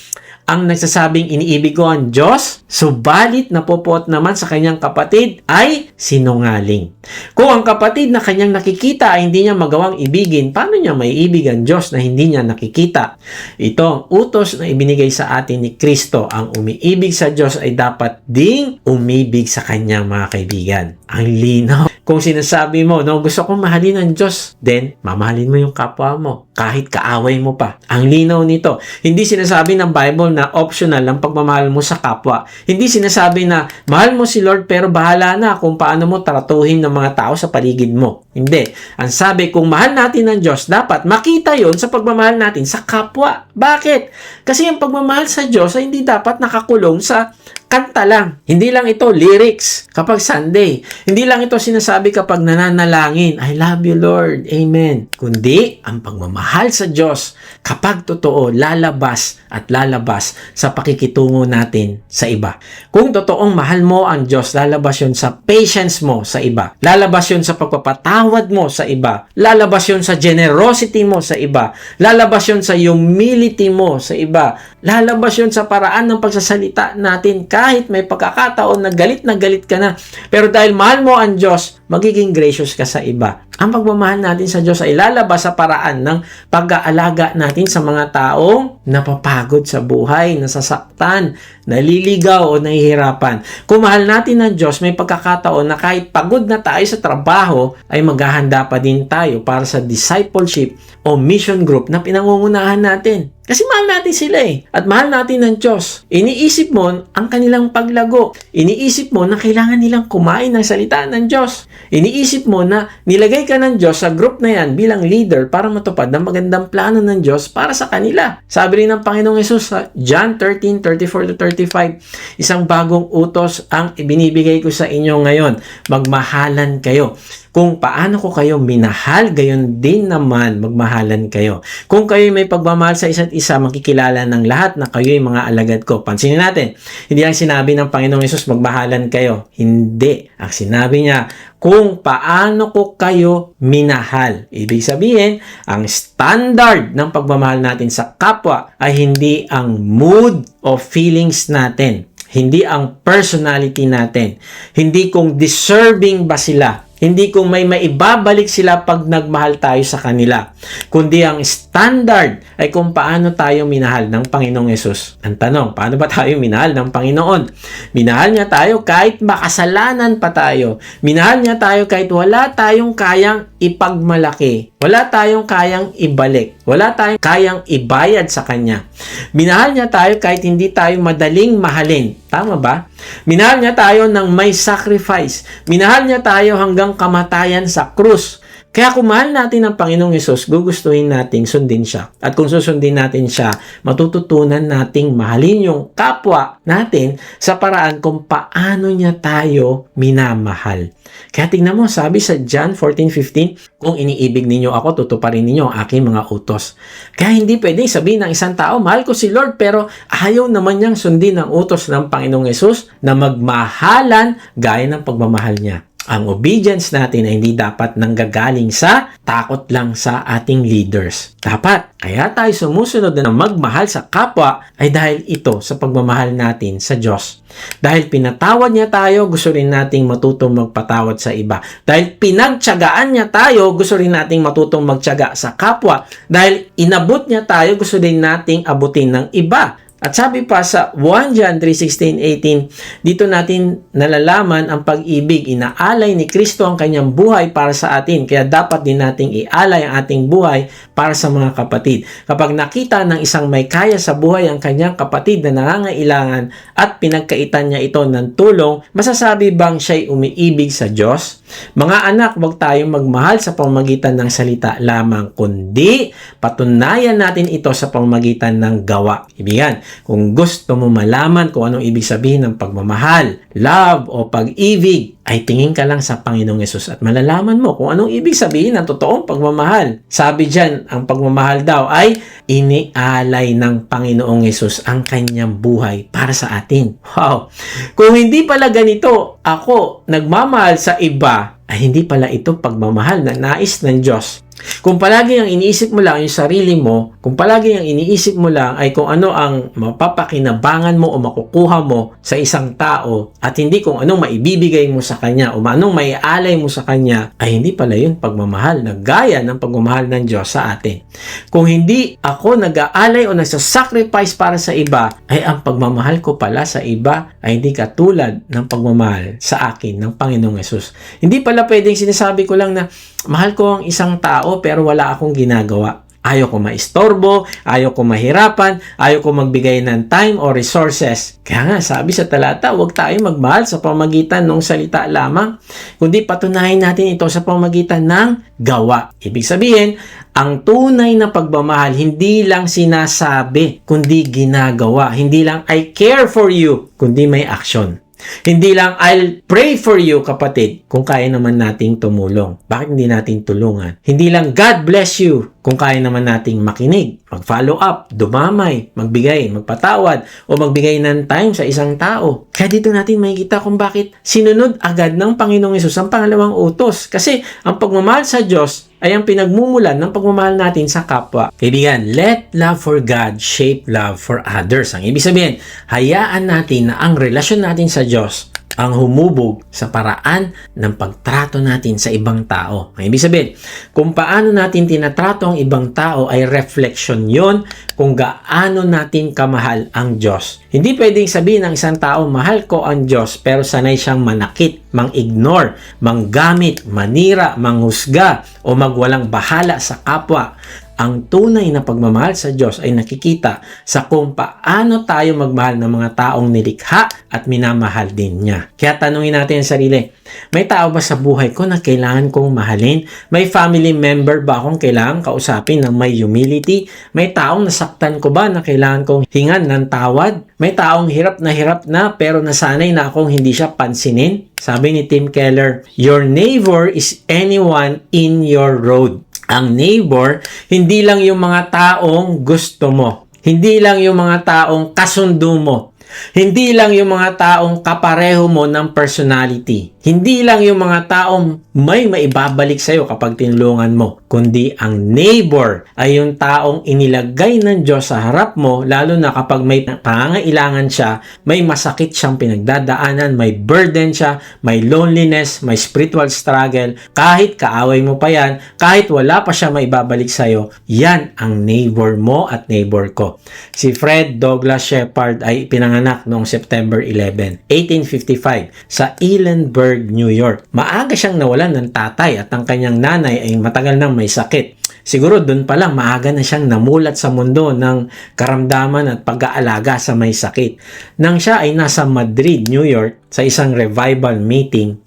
ang nagsasabing iniibig ko ang Diyos, subalit napupot naman sa kanyang kapatid ay sinungaling. Kung ang kapatid na kanyang nakikita ay hindi niya magawang ibigin, paano niya maiibig ang Diyos na hindi niya nakikita? Ito ang utos na ibinigay sa atin ni Kristo. Ang umiibig sa Diyos ay dapat ding umibig sa kanyang mga kaibigan. Ang linaw. Kung sinasabi mo, no, gusto kong mahalin ang Diyos, then mamahalin mo yung kapwa mo, kahit kaaway mo pa. Ang linaw nito. Hindi sinasabi ng Bible na optional ang pagmamahal mo sa kapwa. Hindi sinasabi na mahal mo si Lord pero bahala na kung paano mo tratuhin ng mga tao sa paligid mo. Hindi. Ang sabi, kung mahal natin ng Diyos, dapat makita yon sa pagmamahal natin sa kapwa. Bakit? Kasi ang pagmamahal sa Diyos ay hindi dapat nakakulong sa kanta lang. Hindi lang ito lyrics kapag Sunday. Hindi lang ito sinasabi kapag nananalangin, I love you Lord, Amen. Kundi ang pagmamahal sa Diyos kapag totoo lalabas at lalabas sa pakikitungo natin sa iba. Kung totoong mahal mo ang Diyos, lalabas yun sa patience mo sa iba. Lalabas yun sa pagpapatawad mo sa iba. Lalabas yun sa generosity mo sa iba. Lalabas yun sa humility mo sa iba. Lalabas yun sa paraan ng pagsasalita natin kahit may pagkakataon na galit ka na. Pero dahil mahal mo ang Diyos, magiging gracious ka sa iba. Ang pagmamahal natin sa Diyos ay lalabas sa paraan ng pag-aalaga natin sa mga taong napapagod sa buhay, nasasaktan, naliligaw o nahihirapan. Kung mahal natin ang Diyos, may pagkakataon na kahit pagod na tayo sa trabaho, ay maghahanda pa din tayo para sa discipleship o mission group na pinangungunahan natin. Kasi mahal natin sila eh. At mahal natin ng Diyos. Iniisip mo ang kanilang paglago. Iniisip mo na kailangan nilang kumain ng salita ng Diyos. Iniisip mo na nilagay ka ng Diyos sa group na yan bilang leader para matupad ang magandang plano ng Diyos para sa kanila. Sabi rin ng Panginoong Yesus sa John 13:34-35, isang bagong utos ang ibinibigay ko sa inyo ngayon. Magmahalan kayo. Kung paano ko kayo minahal, gayon din naman magmahalan kayo. Kung kayo may pagmamahal sa isa't isa, makikilala ng lahat na kayo'y mga alagad ko. Pansinin natin, hindi lang sinabi ng Panginoong Hesus, magmahalan kayo. Hindi. Ang sinabi niya, kung paano ko kayo minahal. Ibig sabihin, ang standard ng pagmamahal natin sa kapwa ay hindi ang mood o feelings natin. Hindi ang personality natin. Hindi kung deserving ba sila. Hindi kung may maibabalik sila pag nagmahal tayo sa kanila. Kundi ang standard ay kung paano tayo minahal ng Panginoong Hesus. Ang tanong, paano ba tayo minahal ng Panginoon? Minahal niya tayo kahit makasalanan pa tayo. Minahal niya tayo kahit wala tayong kayang ipagmalaki. Wala tayong kayang ibalik. Wala tayong kayang ibayad sa Kanya. Minahal niya tayo kahit hindi tayo madaling mahalin. Tama ba? Minahal niya tayo ng may sacrifice. Minahal niya tayo hanggang kamatayan sa krus. Kaya kung mahal natin ang Panginoong Hesus, gugustuhin nating sundin siya. At kung susundin natin siya, matututunan nating mahalin yung kapwa natin sa paraan kung paano niya tayo minamahal. Kaya tingnan mo, sabi sa John 14:15, kung iniibig ninyo ako, tutuparin ninyo ang aking mga utos. Kaya hindi pwedeng sabihin ng isang tao, mahal ko si Lord, pero ayaw naman niyang sundin ang utos ng Panginoong Hesus na magmahalan gaya ng pagmamahal niya. Ang obedience natin ay hindi dapat nanggagaling sa takot lang sa ating leaders. Dapat, kaya tayo sumusunod na magmahal sa kapwa ay dahil ito sa pagmamahal natin sa Diyos. Dahil pinatawad niya tayo, gusto rin nating matutong magpatawad sa iba. Dahil pinagtiyagaan niya tayo, gusto rin nating matutong magtiyaga sa kapwa. Dahil inabot niya tayo, gusto rin nating abutin ng iba. At sabi pa sa 1 John 3:16-18, dito natin nalalaman ang pag-ibig. Inaalay ni Kristo ang kanyang buhay para sa atin. Kaya dapat din nating ialay ang ating buhay para sa mga kapatid. Kapag nakita ng isang may kaya sa buhay ang kanyang kapatid na nangangailangan at pinagkaitan niya ito ng tulong, masasabi bang siya'y umiibig sa Diyos? Mga anak, huwag tayong magmahal sa pamamagitan ng salita lamang, kundi patunayan natin ito sa pamamagitan ng gawa. Ibigan, kung gusto mo malaman kung anong ibig sabihin ng pagmamahal, love o pag-ibig, ay tingin ka lang sa Panginoong Hesus at malalaman mo kung anong ibig sabihin ng totoong pagmamahal. Sabi dyan, ang pagmamahal daw ay inialay ng Panginoong Hesus ang kanyang buhay para sa atin. Wow! Kung hindi pala ganito, ako nagmamahal sa iba, ay hindi pala ito pagmamahal na nais ng Diyos. Kung palagi ang iniisip mo lang yung sarili mo, kung palagi ang iniisip mo lang ay kung ano ang mapapakinabangan mo o makukuha mo sa isang tao at hindi kung anong maibibigay mo sa kanya o anong maialay mo sa kanya, ay hindi pala yun pagmamahal na gaya ng pagmamahal ng Diyos sa atin. Kung hindi ako nag-aalay o nagsasacrifice para sa iba, ay ang pagmamahal ko pala sa iba ay hindi katulad ng pagmamahal sa akin ng Panginoong Hesus. Hindi pala pwedeng sinasabi ko lang na mahal ko ang isang tao pero wala akong ginagawa. Ayaw ko maistorbo, ayaw ko mahirapan, ayaw ko magbigay ng time o resources. Kaya nga, sabi sa talata, huwag tayong magmahal sa pamagitan ng salita lamang, kundi patunayan natin ito sa pamagitan ng gawa. Ibig sabihin, ang tunay na pagmamahal, hindi lang sinasabi, kundi ginagawa. Hindi lang I care for you, kundi may action. Hindi lang I'll pray for you, kapatid, kung kaya naman nating tumulong. Bakit hindi natin tulungan? Hindi lang God bless you, kung kaya naman nating makinig, mag-follow up, dumamay, magbigay, magpatawad, o magbigay ng time sa isang tao. Kaya dito natin makikita kung bakit sinunod agad ng Panginoong Hesus ang pangalawang utos. Kasi ang pagmamahal sa Diyos ay ang pinagmumulan ng pagmamahal natin sa kapwa. Kaibigan, let love for God shape love for others. Ang ibig sabihin, hayaan natin na ang relasyon natin sa Diyos ang humubog sa paraan ng pagtrato natin sa ibang tao. Ang ibig sabihin, kung paano natin tinatrato ang ibang tao ay reflection yon kung gaano natin kamahal ang Diyos. Hindi pwedeng sabihin ng isang tao, mahal ko ang Diyos, pero sanay siyang manakit, mang-ignore, manggamit, manira, manghusga, o magwalang bahala sa kapwa. Ang tunay na pagmamahal sa Diyos ay nakikita sa kung paano tayo magmahal ng mga taong nilikha at minamahal din niya. Kaya tanungin natin ang sarili, may tao ba sa buhay ko na kailangan kong mahalin? May family member ba akong kailangan kausapin ng may humility? May taong nasaktan ko ba na kailangan kong hingan ng tawad? May taong hirap na pero nasanay na akong hindi siya pansinin? Sabi ni Tim Keller, your neighbor is anyone in your road. Ang neighbor, hindi lang yung mga taong gusto mo. Hindi lang yung mga taong kasundo mo. Hindi lang yung mga taong kapareho mo ng personality. Hindi lang yung mga taong may maibabalik sa'yo kapag tinulungan mo, kundi ang neighbor ay yung taong inilagay ng Diyos sa harap mo, lalo na kapag may pangangailangan siya, may masakit siyang pinagdadaanan, may burden siya, may loneliness, may spiritual struggle, kahit kaaway mo pa yan, kahit wala pa siya maibabalik sa'yo, yan ang neighbor mo at neighbor ko. Si Fred Douglas Shepard ay pinanganak noong September 11, 1855 sa Ellenburg, New York. Maaga siyang nawalan ng tatay at ang kanyang nanay ay matagal nang may sakit. Siguro doon pa lang maaga na siyang namulat sa mundo ng karamdaman at pag-aalaga sa may sakit. Nang siya ay nasa Madrid, New York sa isang revival meeting,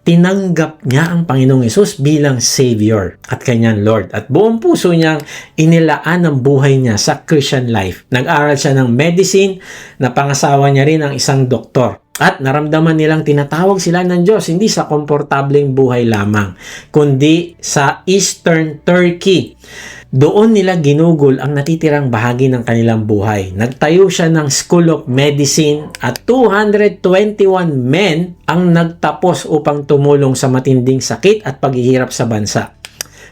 tinanggap niya ang Panginoong Hesus bilang Savior at kanyang Lord. At buong puso niyang inilaan ang buhay niya sa Christian life. Nag-aral siya ng medicine, napangasawa niya rin ang isang doktor. At naramdaman nilang tinatawag sila ng Diyos, hindi sa komportableng buhay lamang, kundi sa Eastern Turkey. Doon nila ginugol ang natitirang bahagi ng kanilang buhay. Nagtayo siya ng School of Medicine at 221 men ang nagtapos upang tumulong sa matinding sakit at paghihirap sa bansa.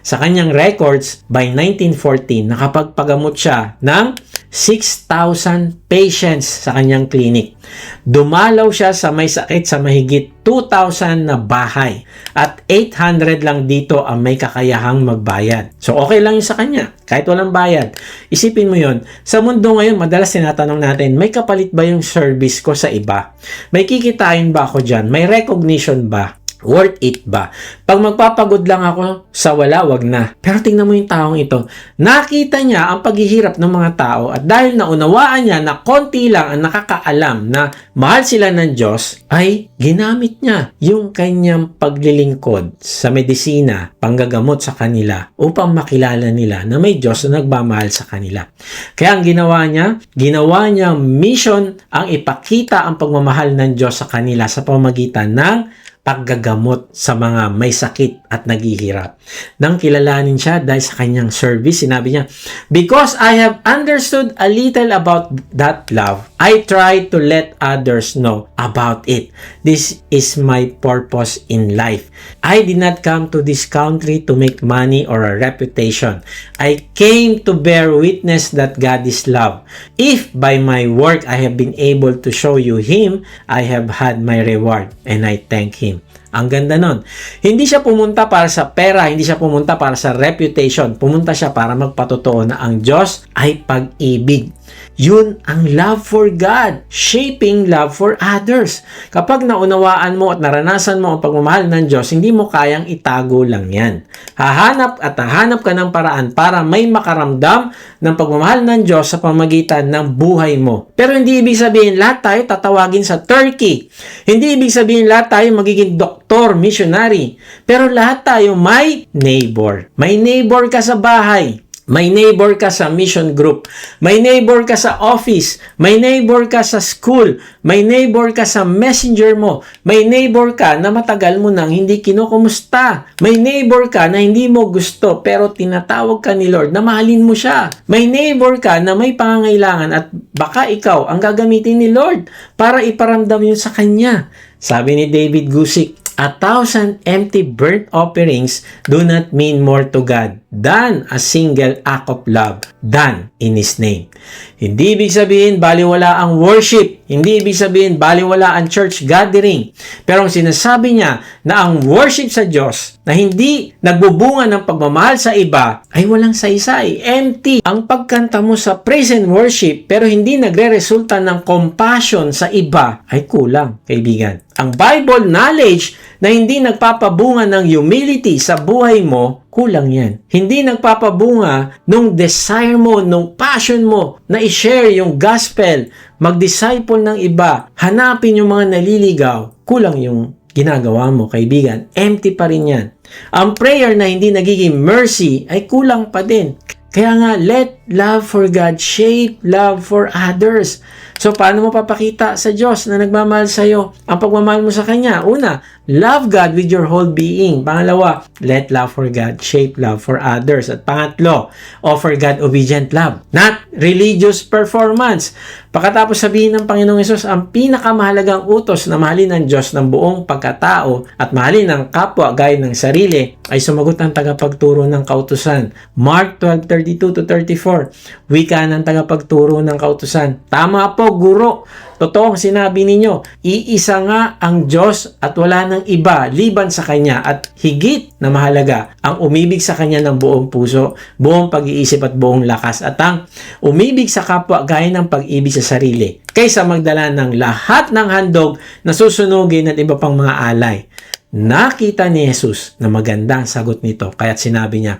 Sa kanyang records, by 1914, nakapagpagamot siya ng 6,000 patients sa kanyang clinic. Dumalaw siya sa may sakit sa mahigit 2,000 na bahay at 800 lang dito ang may kakayahang magbayad. So okay lang yun sa kanya, kahit walang bayad. Isipin mo yun, sa mundo ngayon, madalas tinatanong natin, may kapalit ba yung service ko sa iba? May kikitain ba ako dyan? May recognition ba? Worth it ba? Pag magpapagod lang ako sa wala, wag na. Pero tingnan mo yung taong ito. Nakita niya ang paghihirap ng mga tao at dahil naunawaan niya na konti lang ang nakakaalam na mahal sila ng Diyos, ay ginamit niya yung kanyang paglilingkod sa medisina, panggagamot sa kanila upang makilala nila na may Diyos na nagmamahal sa kanila. Kaya ang ginawa niya mission ang ipakita ang pagmamahal ng Diyos sa kanila sa pamamagitan ng paggagamot sa mga may sakit at naghihirap. Nang kilalanin siya dahil sa kanyang service, sinabi niya, because I have understood a little about that love, I try to let others know about it. This is my purpose in life. I did not come to this country to make money or a reputation. I came to bear witness that God is love. If by my work I have been able to show you Him, I have had my reward and I thank Him. Ang ganda nun. Hindi siya pumunta para sa pera, hindi siya pumunta para sa reputation. Pumunta siya para magpatotoo na ang Diyos ay pag-ibig. Yun ang love for God, shaping love for others. Kapag naunawaan mo at naranasan mo ang pagmamahal ng Diyos, hindi mo kayang itago lang yan. Hahanap ka ng paraan para may makaramdam ng pagmamahal ng Diyos sa pamagitan ng buhay mo. Pero hindi ibig sabihin lahat tayo tatawagin sa Turkey. Hindi ibig sabihin lahat tayo magiging doktor, missionary. Pero lahat tayo may neighbor. May neighbor ka sa bahay. May neighbor ka sa mission group. May neighbor ka sa office. May neighbor ka sa school. May neighbor ka sa messenger mo. May neighbor ka na matagal mo nang hindi kinukumusta. May neighbor ka na hindi mo gusto pero tinatawag ka ni Lord na mahalin mo siya. May neighbor ka na may pangangailangan at baka ikaw ang gagamitin ni Lord para iparamdam yun sa Kanya. Sabi ni David Gusick, 1,000 empty burnt offerings do not mean more to God than a single act of love done in His name. Hindi ibig sabihin baliwala ang worship. Hindi ibig sabihin baliwala ang church gathering. Pero ang sinasabi niya na ang worship sa Diyos na hindi nagbubunga ng pagmamahal sa iba ay walang saysay, empty. Ang pagkanta mo sa praise and worship pero hindi nagre-resulta ng compassion sa iba ay kulang, kaibigan. Ang Bible knowledge na hindi nagpapabunga ng humility sa buhay mo kulang yan. Hindi nagpapabunga nung desire mo, nung passion mo na i-share yung gospel, mag-disciple ng iba, hanapin yung mga naliligaw, kulang yung ginagawa mo, kaibigan. Empty pa rin yan. Ang prayer na hindi nagiging mercy ay kulang pa din. Kaya nga, let love for God shape love for others. So, paano mo papakita sa Diyos na nagmamahal sa'yo ang pagmamahal mo sa Kanya? Una, love God with your whole being. Pangalawa, let love for God shape love for others. At pangatlo, offer God obedient love, not religious performance. Pagkatapos sabihin ng Panginoong Hesus, ang pinakamahalagang utos na mahalin ng Diyos ng buong pagkatao at mahalin ng kapwa gaya ng sarili ay sumagot ang tagapagturo ng kautusan. Mark 12:32-34, wika ng tagapagturo ng kautusan. Tama po, guro. Totoo ang sinabi ninyo. Iisa nga ang Diyos at wala nang iba liban sa Kanya at higit na mahalaga ang umibig sa Kanya ng buong puso, buong pag-iisip at buong lakas at ang umibig sa kapwa gaya ng pag-ibig sa sarili kaysa magdala ng lahat ng handog na susunugin at iba pang mga alay. Nakita ni Jesus na maganda ang sagot nito kaya't sinabi niya,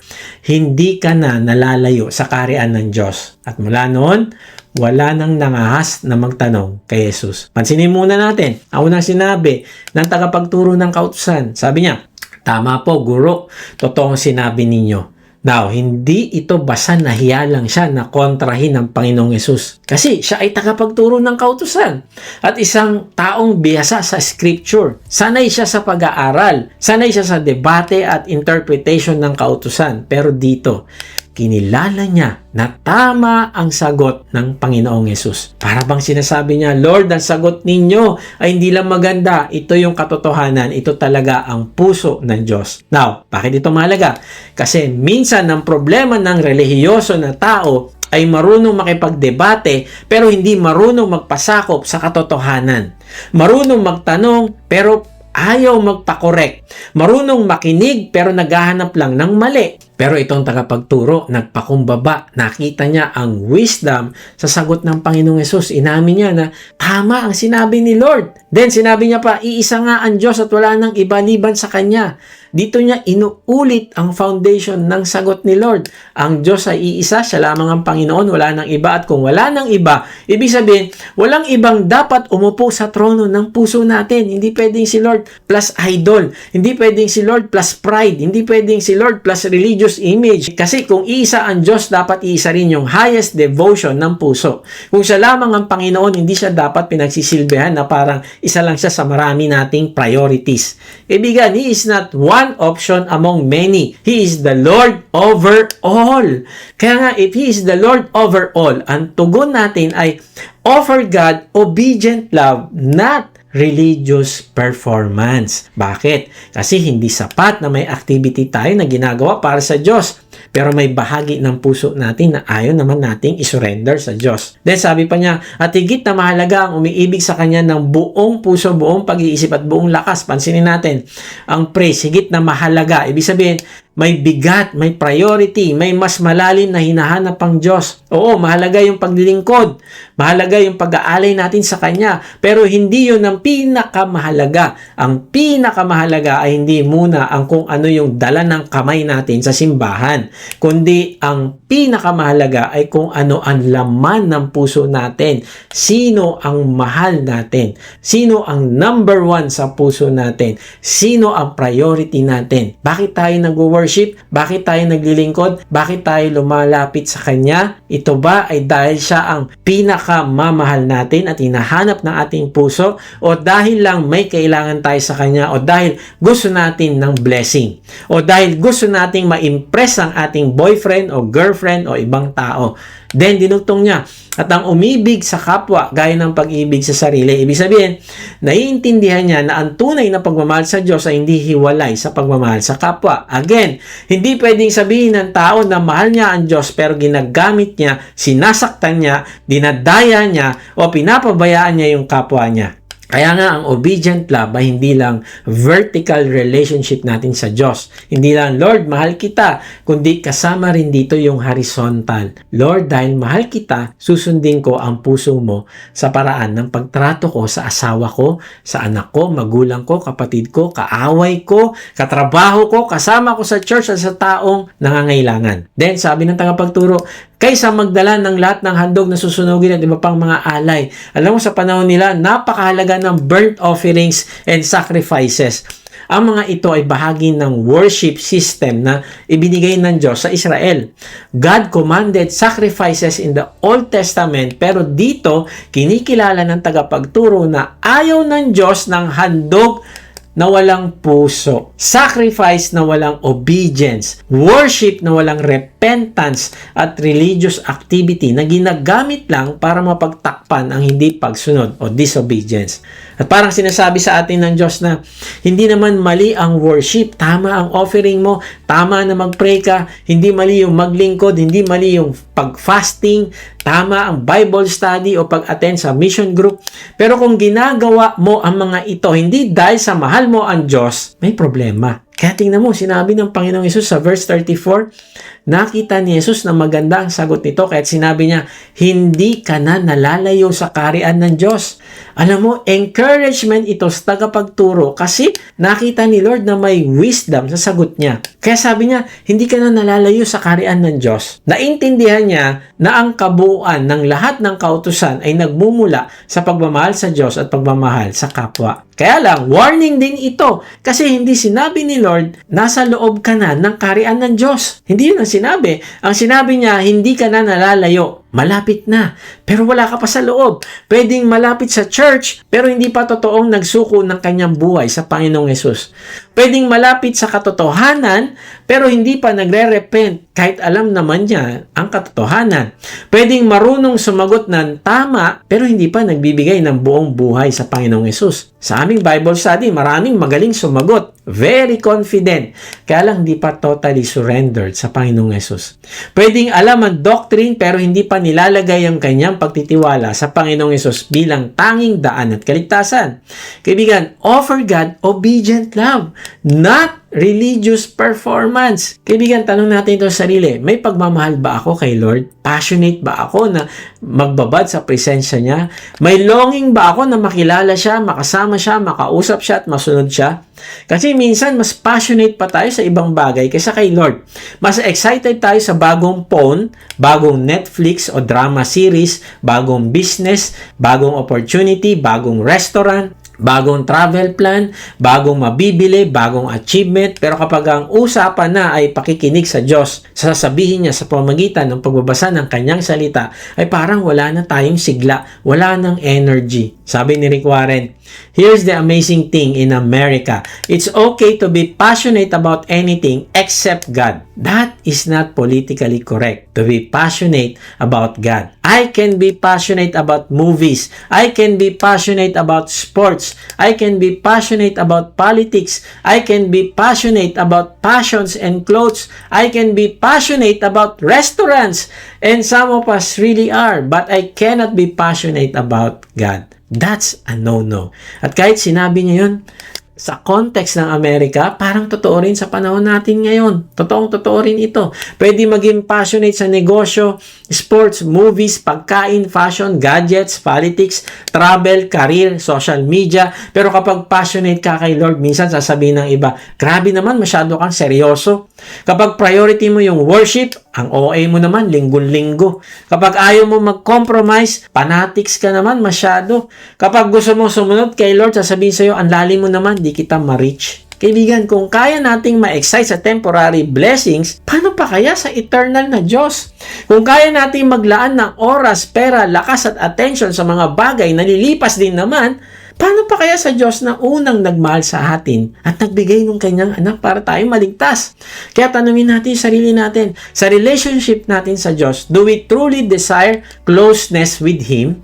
hindi ka na nalalayo sa kaharian ng Diyos. At mula noon, wala nang nangahas na magtanong kay Jesus. Pansinin muna natin, ang unang sinabi ng tagapagturo ng kautusan. Sabi niya, tama po, guro, totoong sinabi ninyo. Now, hindi ito basta nahiya lang siya na kontrahin ng Panginoong Hesus. Kasi siya ay tagapagturo ng kautusan at isang taong bihasa sa scripture. Sanay siya sa pag-aaral, sanay siya sa debate at interpretation ng kautusan. Pero dito, kinilala niya na tama ang sagot ng Panginoong Hesus. Para bang sinasabi niya, Lord, ang sagot ninyo ay hindi lang maganda. Ito yung katotohanan. Ito talaga ang puso ng Diyos. Now, bakit ito mahalaga? Kasi minsan ang problema ng relihiyoso na tao ay marunong makipagdebate pero hindi marunong magpasakop sa katotohanan. Marunong magtanong pero ayaw magpakorek. Marunong makinig pero naghahanap lang ng mali. Pero itong tagapagturo, nagpakumbaba. Nakita niya ang wisdom sa sagot ng Panginoong Hesus. Inamin niya na tama ang sinabi ni Lord. Then sinabi niya pa, iisa nga ang Diyos at wala nang iba liban sa Kanya. Dito niya inuulit ang foundation ng sagot ni Lord. Ang Diyos ay iisa, siya lamang ang Panginoon, wala nang iba. At kung wala nang iba, ibig sabihin, walang ibang dapat umupo sa trono ng puso natin. Hindi pwedeng si Lord plus idol. Hindi pwedeng si Lord plus pride. Hindi pwedeng si Lord plus religious image. Kasi kung iisa ang Diyos, dapat iisa rin yung highest devotion ng puso. Kung siya lamang ang Panginoon, hindi siya dapat pinagsisilbihan na parang isa lang siya sa marami nating priorities. Ibigan, He is not one option among many. He is the Lord over all. Kaya nga, if He is the Lord over all, ang tugon natin ay offer God obedient love, not religious performance. Bakit? Kasi hindi sapat na may activity tayo na ginagawa para sa Diyos. Pero may bahagi ng puso natin na ayaw naman nating isurrender sa Diyos. Then sabi pa niya, at higit na mahalaga ang umiibig sa Kanya ng buong puso, buong pag-iisip at buong lakas. Pansinin natin, ang praise, higit na mahalaga. Ibig sabihin, may bigat, may priority, may mas malalim na hinahanap ang Diyos. Oo, mahalaga yung paglilingkod. Mahalaga yung pag-aalay natin sa Kanya. Pero hindi yun ang pinakamahalaga. Ang pinakamahalaga ay hindi muna ang kung ano yung dala ng kamay natin sa simbahan. Kundi ang pinakamahalaga ay kung ano ang laman ng puso natin. Sino ang mahal natin? Sino ang number one sa puso natin? Sino ang priority natin? Bakit tayo nag-worship? Bakit tayo naglilingkod? Bakit tayo lumalapit sa Kanya? Ito ba ay dahil siya ang pinakamamahal natin at hinahanap ng ating puso? O dahil lang may kailangan tayo sa Kanya? O dahil gusto natin ng blessing? O dahil gusto nating ma-impress ang ating boyfriend o girlfriend o ibang tao? Then, dinugtong niya, at ang umibig sa kapwa gaya ng pag-ibig sa sarili. Ibig sabihin, naiintindihan niya na ang tunay na pagmamahal sa Diyos ay hindi hiwalay sa pagmamahal sa kapwa. Again, hindi pwedeng sabihin ng tao na mahal niya ang Diyos pero ginagamit niya, sinasaktan niya, dinadaya niya, o pinapabayaan niya yung kapwa niya. Kaya nga, ang obedient love ay hindi lang vertical relationship natin sa Diyos. Hindi lang, Lord, mahal kita, kundi kasama rin dito yung horizontal. Lord, dahil mahal kita, susundin ko ang puso mo sa paraan ng pagtrato ko sa asawa ko, sa anak ko, magulang ko, kapatid ko, kaaway ko, katrabaho ko, kasama ko sa church at sa taong nangangailangan. Then, sabi ng tagapagturo, kaysa magdala ng lahat ng handog na susunugin at iba pang mga alay. Alam mo, sa panahon nila, napakahalaga ng burnt offerings and sacrifices. Ang mga ito ay bahagi ng worship system na ibinigay ng Diyos sa Israel. God commanded sacrifices in the Old Testament, pero dito, kinikilala ng tagapagturo na ayaw ng Diyos ng handog na walang puso, sacrifice na walang obedience, worship na walang repentance, at religious activity na ginagamit lang para mapagtakpan ang hindi pagsunod o disobedience. At parang sinasabi sa atin ng Diyos na hindi naman mali ang worship, tama ang offering mo, tama na mag-pray ka, hindi mali yung maglingkod, hindi mali yung pag-fasting, tama ang Bible study o pag-attend sa mission group. Pero kung ginagawa mo ang mga ito, hindi dahil sa mahal mo ang Diyos, may problema. Kaya tingnan mo, sinabi ng Panginoong Hesus sa verse 34, nakita ni Jesus na maganda ang sagot nito, kaya sinabi niya, hindi ka na nalalayo sa kaharian ng Diyos. Alam mo, encouragement ito sa tagapagturo kasi nakita ni Lord na may wisdom sa sagot niya. Kaya sabi niya, hindi ka na nalalayo sa kaharian ng Diyos. Naintindihan niya na ang kabuuan ng lahat ng kautusan ay nagmumula sa pagmamahal sa Diyos at pagmamahal sa kapwa. Kaya lang, warning din ito kasi hindi sinabi ni Lord, nasa loob ka na ng kaharian ng Diyos. Hindi yun ang sinabi. Ang sinabi niya, hindi ka na nalalayo. Malapit na. Pero wala ka pa sa loob. Pwedeng malapit sa church, pero hindi pa totoong nagsuko ng kanyang buhay sa Panginoong Hesus. Pwedeng malapit sa katotohanan, pero hindi pa nagre-repent kahit alam naman niya ang katotohanan. Pwedeng marunong sumagot ng tama, pero hindi pa nagbibigay ng buong buhay sa Panginoong Hesus. Sa aming Bible study, maraming magaling sumagot. Very confident. Kaya lang hindi pa totally surrendered sa Panginoong Hesus. Pwedeng alam ang doctrine, pero hindi pa nilalagay ang kanyang pagtitiwala sa Panginoong Hesus bilang tanging daan at kaligtasan. Kaibigan, offer God obedient love, not religious performance. Kaibigan, tanong natin ito sa sarili, may pagmamahal ba ako kay Lord? Passionate ba ako na magbabad sa presensya niya? May longing ba ako na makilala siya, makasama siya, makausap siya at masunod siya? Kasi minsan, mas passionate pa tayo sa ibang bagay kaysa kay Lord. Mas excited tayo sa bagong phone, bagong Netflix o drama series, bagong business, bagong opportunity, bagong restaurant, bagong travel plan, bagong mabibili, bagong achievement. Pero kapag ang usapan na ay pakikinig sa Diyos, sasabihin niya sa pamamagitan ng pagbabasa ng kanyang salita, ay parang wala na tayong sigla, wala nang energy. Sabi ni Rick Warren, here's the amazing thing in America. It's okay to be passionate about anything except God. That is not politically correct, to be passionate about God. I can be passionate about movies. I can be passionate about sports. I can be passionate about politics. I can be passionate about passions and clothes. I can be passionate about restaurants. And some of us really are, but I cannot be passionate about God. That's a no-no. At kahit sinabi niya yun, sa context ng Amerika, parang totoo rin sa panahon natin ngayon. Totoong-totoo rin ito. Pwede maging passionate sa negosyo, sports, movies, pagkain, fashion, gadgets, politics, travel, career, social media. Pero kapag passionate ka kay Lord, minsan sasabihin ng iba, grabe naman, masyado kang seryoso. Kapag priority mo yung worship, ang OA mo naman, linggo-linggo. Kapag ayaw mo mag-compromise, fanatics ka naman masyado. Kapag gusto mo sumunod kay Lord, sasabihin sa'yo, ang lalim mo naman, di kita ma-reach. Kaibigan, kung kaya nating ma-excite sa temporary blessings, paano pa kaya sa eternal na Diyos? Kung kaya nating maglaan ng oras, pera, lakas at attention sa mga bagay na lilipas din naman, paano pa kaya sa Diyos na unang nagmahal sa atin at nagbigay ng kanyang anak para tayo maligtas? Kaya tanungin natin yung sarili natin, sa relationship natin sa Diyos, do we truly desire closeness with Him?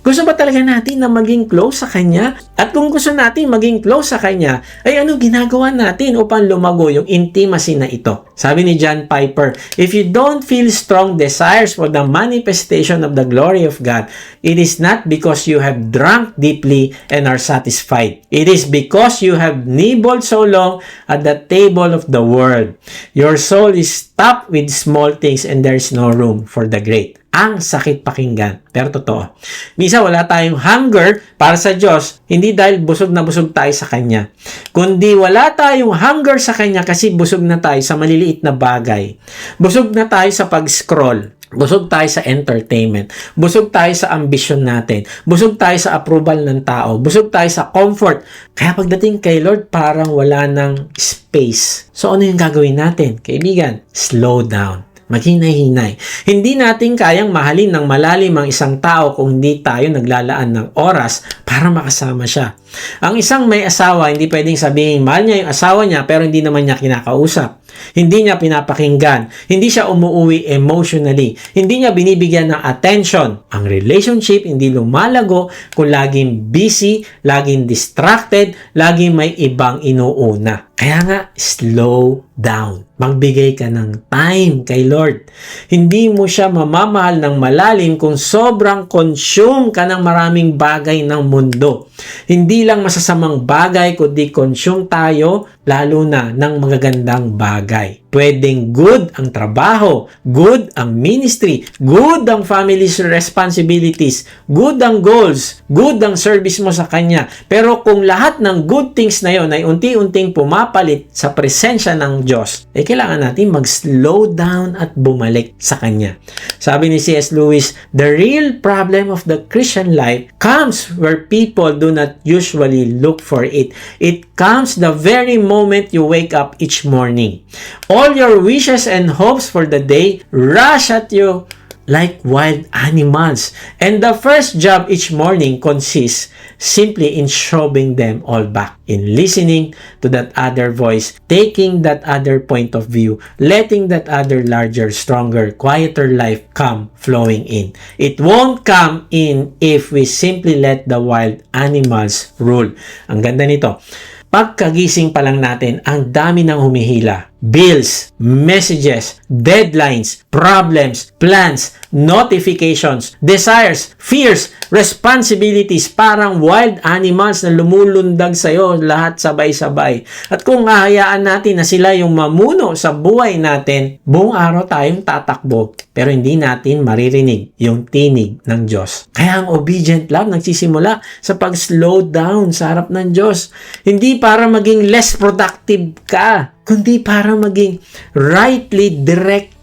Gusto ba talaga natin na maging close sa Kanya? At kung gusto natin maging close sa Kanya, ay ano ginagawa natin upang lumago yung intimacy na ito? Sabi ni John Piper, if you don't feel strong desires for the manifestation of the glory of God, it is not because you have drunk deeply and are satisfied. It is because you have nibbled so long at the table of the world. Your soul is stuffed with small things and there is no room for the great. Ang sakit pakinggan, pero totoo. Minsan wala tayong hunger para sa Diyos, hindi dahil busog na busog tayo sa Kanya. Kundi wala tayong hunger sa Kanya kasi busog na tayo sa maliliit na bagay. Busog na tayo sa pag-scroll. Busog tayo sa entertainment. Busog tayo sa ambisyon natin. Busog tayo sa approval ng tao. Busog tayo sa comfort. Kaya pagdating kay Lord, parang wala ng space. So ano yung gagawin natin? Kaibigan, slow down. Maghinay-hinay. Hindi natin kayang mahalin ng malalim ang isang tao kung hindi tayo naglalaan ng oras para makasama siya. Ang isang may asawa, hindi pwedeng sabihin mahal niya yung asawa niya pero hindi naman niya kinakausap. Hindi niya pinapakinggan. Hindi siya umuuwi emotionally. Hindi niya binibigyan ng attention. Ang relationship hindi lumalago kung laging busy, laging distracted, laging may ibang inuuna. Kaya nga, slow down. Magbigay ka ng time kay Lord. Hindi mo siya mamamahal ng malalim kung sobrang consume ka ng maraming bagay ng mundo. Hindi lang masasamang bagay, kundi consume tayo, lalo na ng magagandang bagay. Pwedeng good ang trabaho, good ang ministry, good ang family's responsibilities, good ang goals, good ang service mo sa Kanya. Pero kung lahat ng good things na yon ay unti-unting pumapalit sa presensya ng Diyos, kailangan natin mag-slow down at bumalik sa Kanya. Sabi ni C.S. Lewis, the real problem of the Christian life comes where people do not usually look for it. It comes the very moment you wake up each morning. All your wishes and hopes for the day rush at you like wild animals. And the first job each morning consists simply in shoving them all back, in listening to that other voice, taking that other point of view, letting that other larger, stronger, quieter life come flowing in. It won't come in if we simply let the wild animals rule. Ang ganda nito. Pagkagising pa lang natin, ang dami ng humihila. Bills, messages, deadlines, problems, plans, notifications, desires, fears, responsibilities, parang wild animals na lumulundag sa'yo lahat sabay-sabay. At kung hahayaan natin na sila yung mamuno sa buhay natin, buong araw tayong tatakbo, pero hindi natin maririnig yung tinig ng Diyos. Kaya ang obedient love nagsisimula sa pag-slow down sa harap ng Diyos. Hindi para maging less productive ka, kundi para maging rightly directed.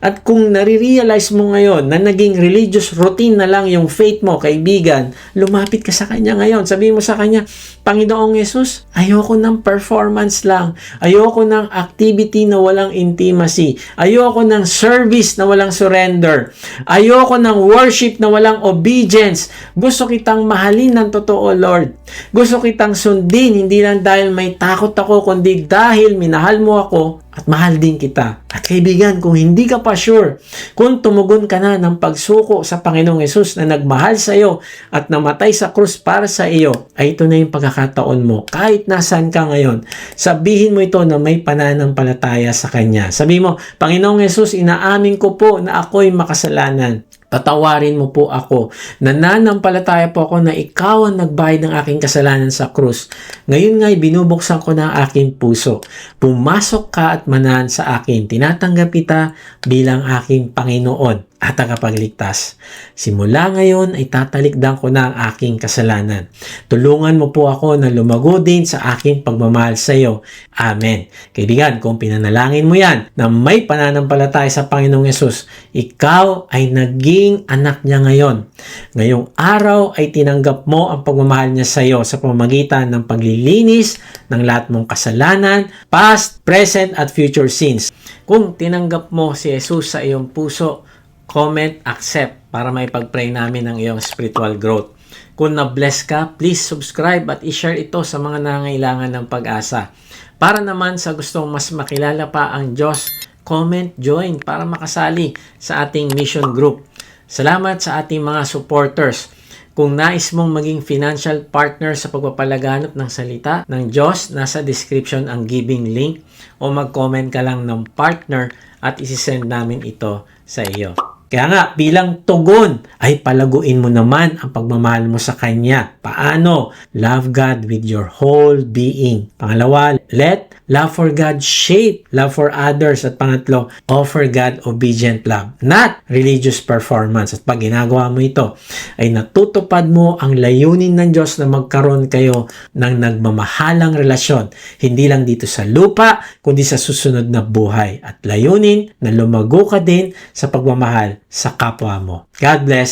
At kung nare-realize mo ngayon na naging religious routine na lang yung faith mo, kaibigan, lumapit ka sa Kanya ngayon. Sabihin mo sa Kanya, Panginoong Yesus, ayoko ng performance lang. Ayoko ng activity na walang intimacy. Ayoko ng service na walang surrender. Ayoko ng worship na walang obedience. Gusto kitang mahalin ng totoo, Lord. Gusto kitang sundin, hindi lang dahil may takot ako, kundi dahil minahal mo ako at mahal din kita. At kaibigan, kung hindi ka pa sure, kung tumugon ka na ng pagsuko sa Panginoong Yesus na nagmahal sa iyo at namatay sa krus para sa iyo, ay ito na yung pagkakataon mo. Kahit nasaan ka ngayon, sabihin mo ito na may pananampalataya sa Kanya. Sabihin mo, Panginoong Yesus, inaamin ko po na ako'y makasalanan. Tatawarin mo po ako. Nananampalataya po ako na ikaw ang nagbayad ng aking kasalanan sa krus. Ngayon nga'y binubuksan ko na ang aking puso. Pumasok ka at manahan sa akin. Tinatanggap kita bilang aking Panginoon at tagapagligtas. Simula ngayon ay tatalikdan ko na ang aking kasalanan. Tulungan mo po ako na lumago din sa aking pagmamahal sa iyo. Amen. Kaibigan, kung pinanalangin mo yan na may pananampalataya sa Panginoong Yesus, ikaw ay naging anak niya ngayon. Ngayong araw ay tinanggap mo ang pagmamahal niya sa iyo sa pamamagitan ng paglilinis ng lahat mong kasalanan, past, present, at future sins. Kung tinanggap mo si Jesus sa iyong puso, comment, accept para may pag-pray namin ng iyong spiritual growth. Kung na-bless ka, please subscribe at i-share ito sa mga nangangailangan ng pag-asa. Para naman sa gustong mas makilala pa ang Diyos, comment, join para makasali sa ating mission group. Salamat sa ating mga supporters. Kung nais mong maging financial partner sa pagpapalaganap ng salita ng Diyos, nasa description ang giving link o mag-comment ka lang ng partner at isisend namin ito sa iyo. Kaya nga, bilang tugon, ay palaguin mo naman ang pagmamahal mo sa Kanya. Paano? Love God with your whole being. Pangalawa, let love for God shape love for others. At pangatlo, offer God obedient love, not religious performance. At pag ginagawa mo ito, ay natutupad mo ang layunin ng Diyos na magkaroon kayo ng nagmamahalang relasyon. Hindi lang dito sa lupa, kundi sa susunod na buhay. At layunin na lumago ka din sa pagmamahal sa kapwa mo. God bless.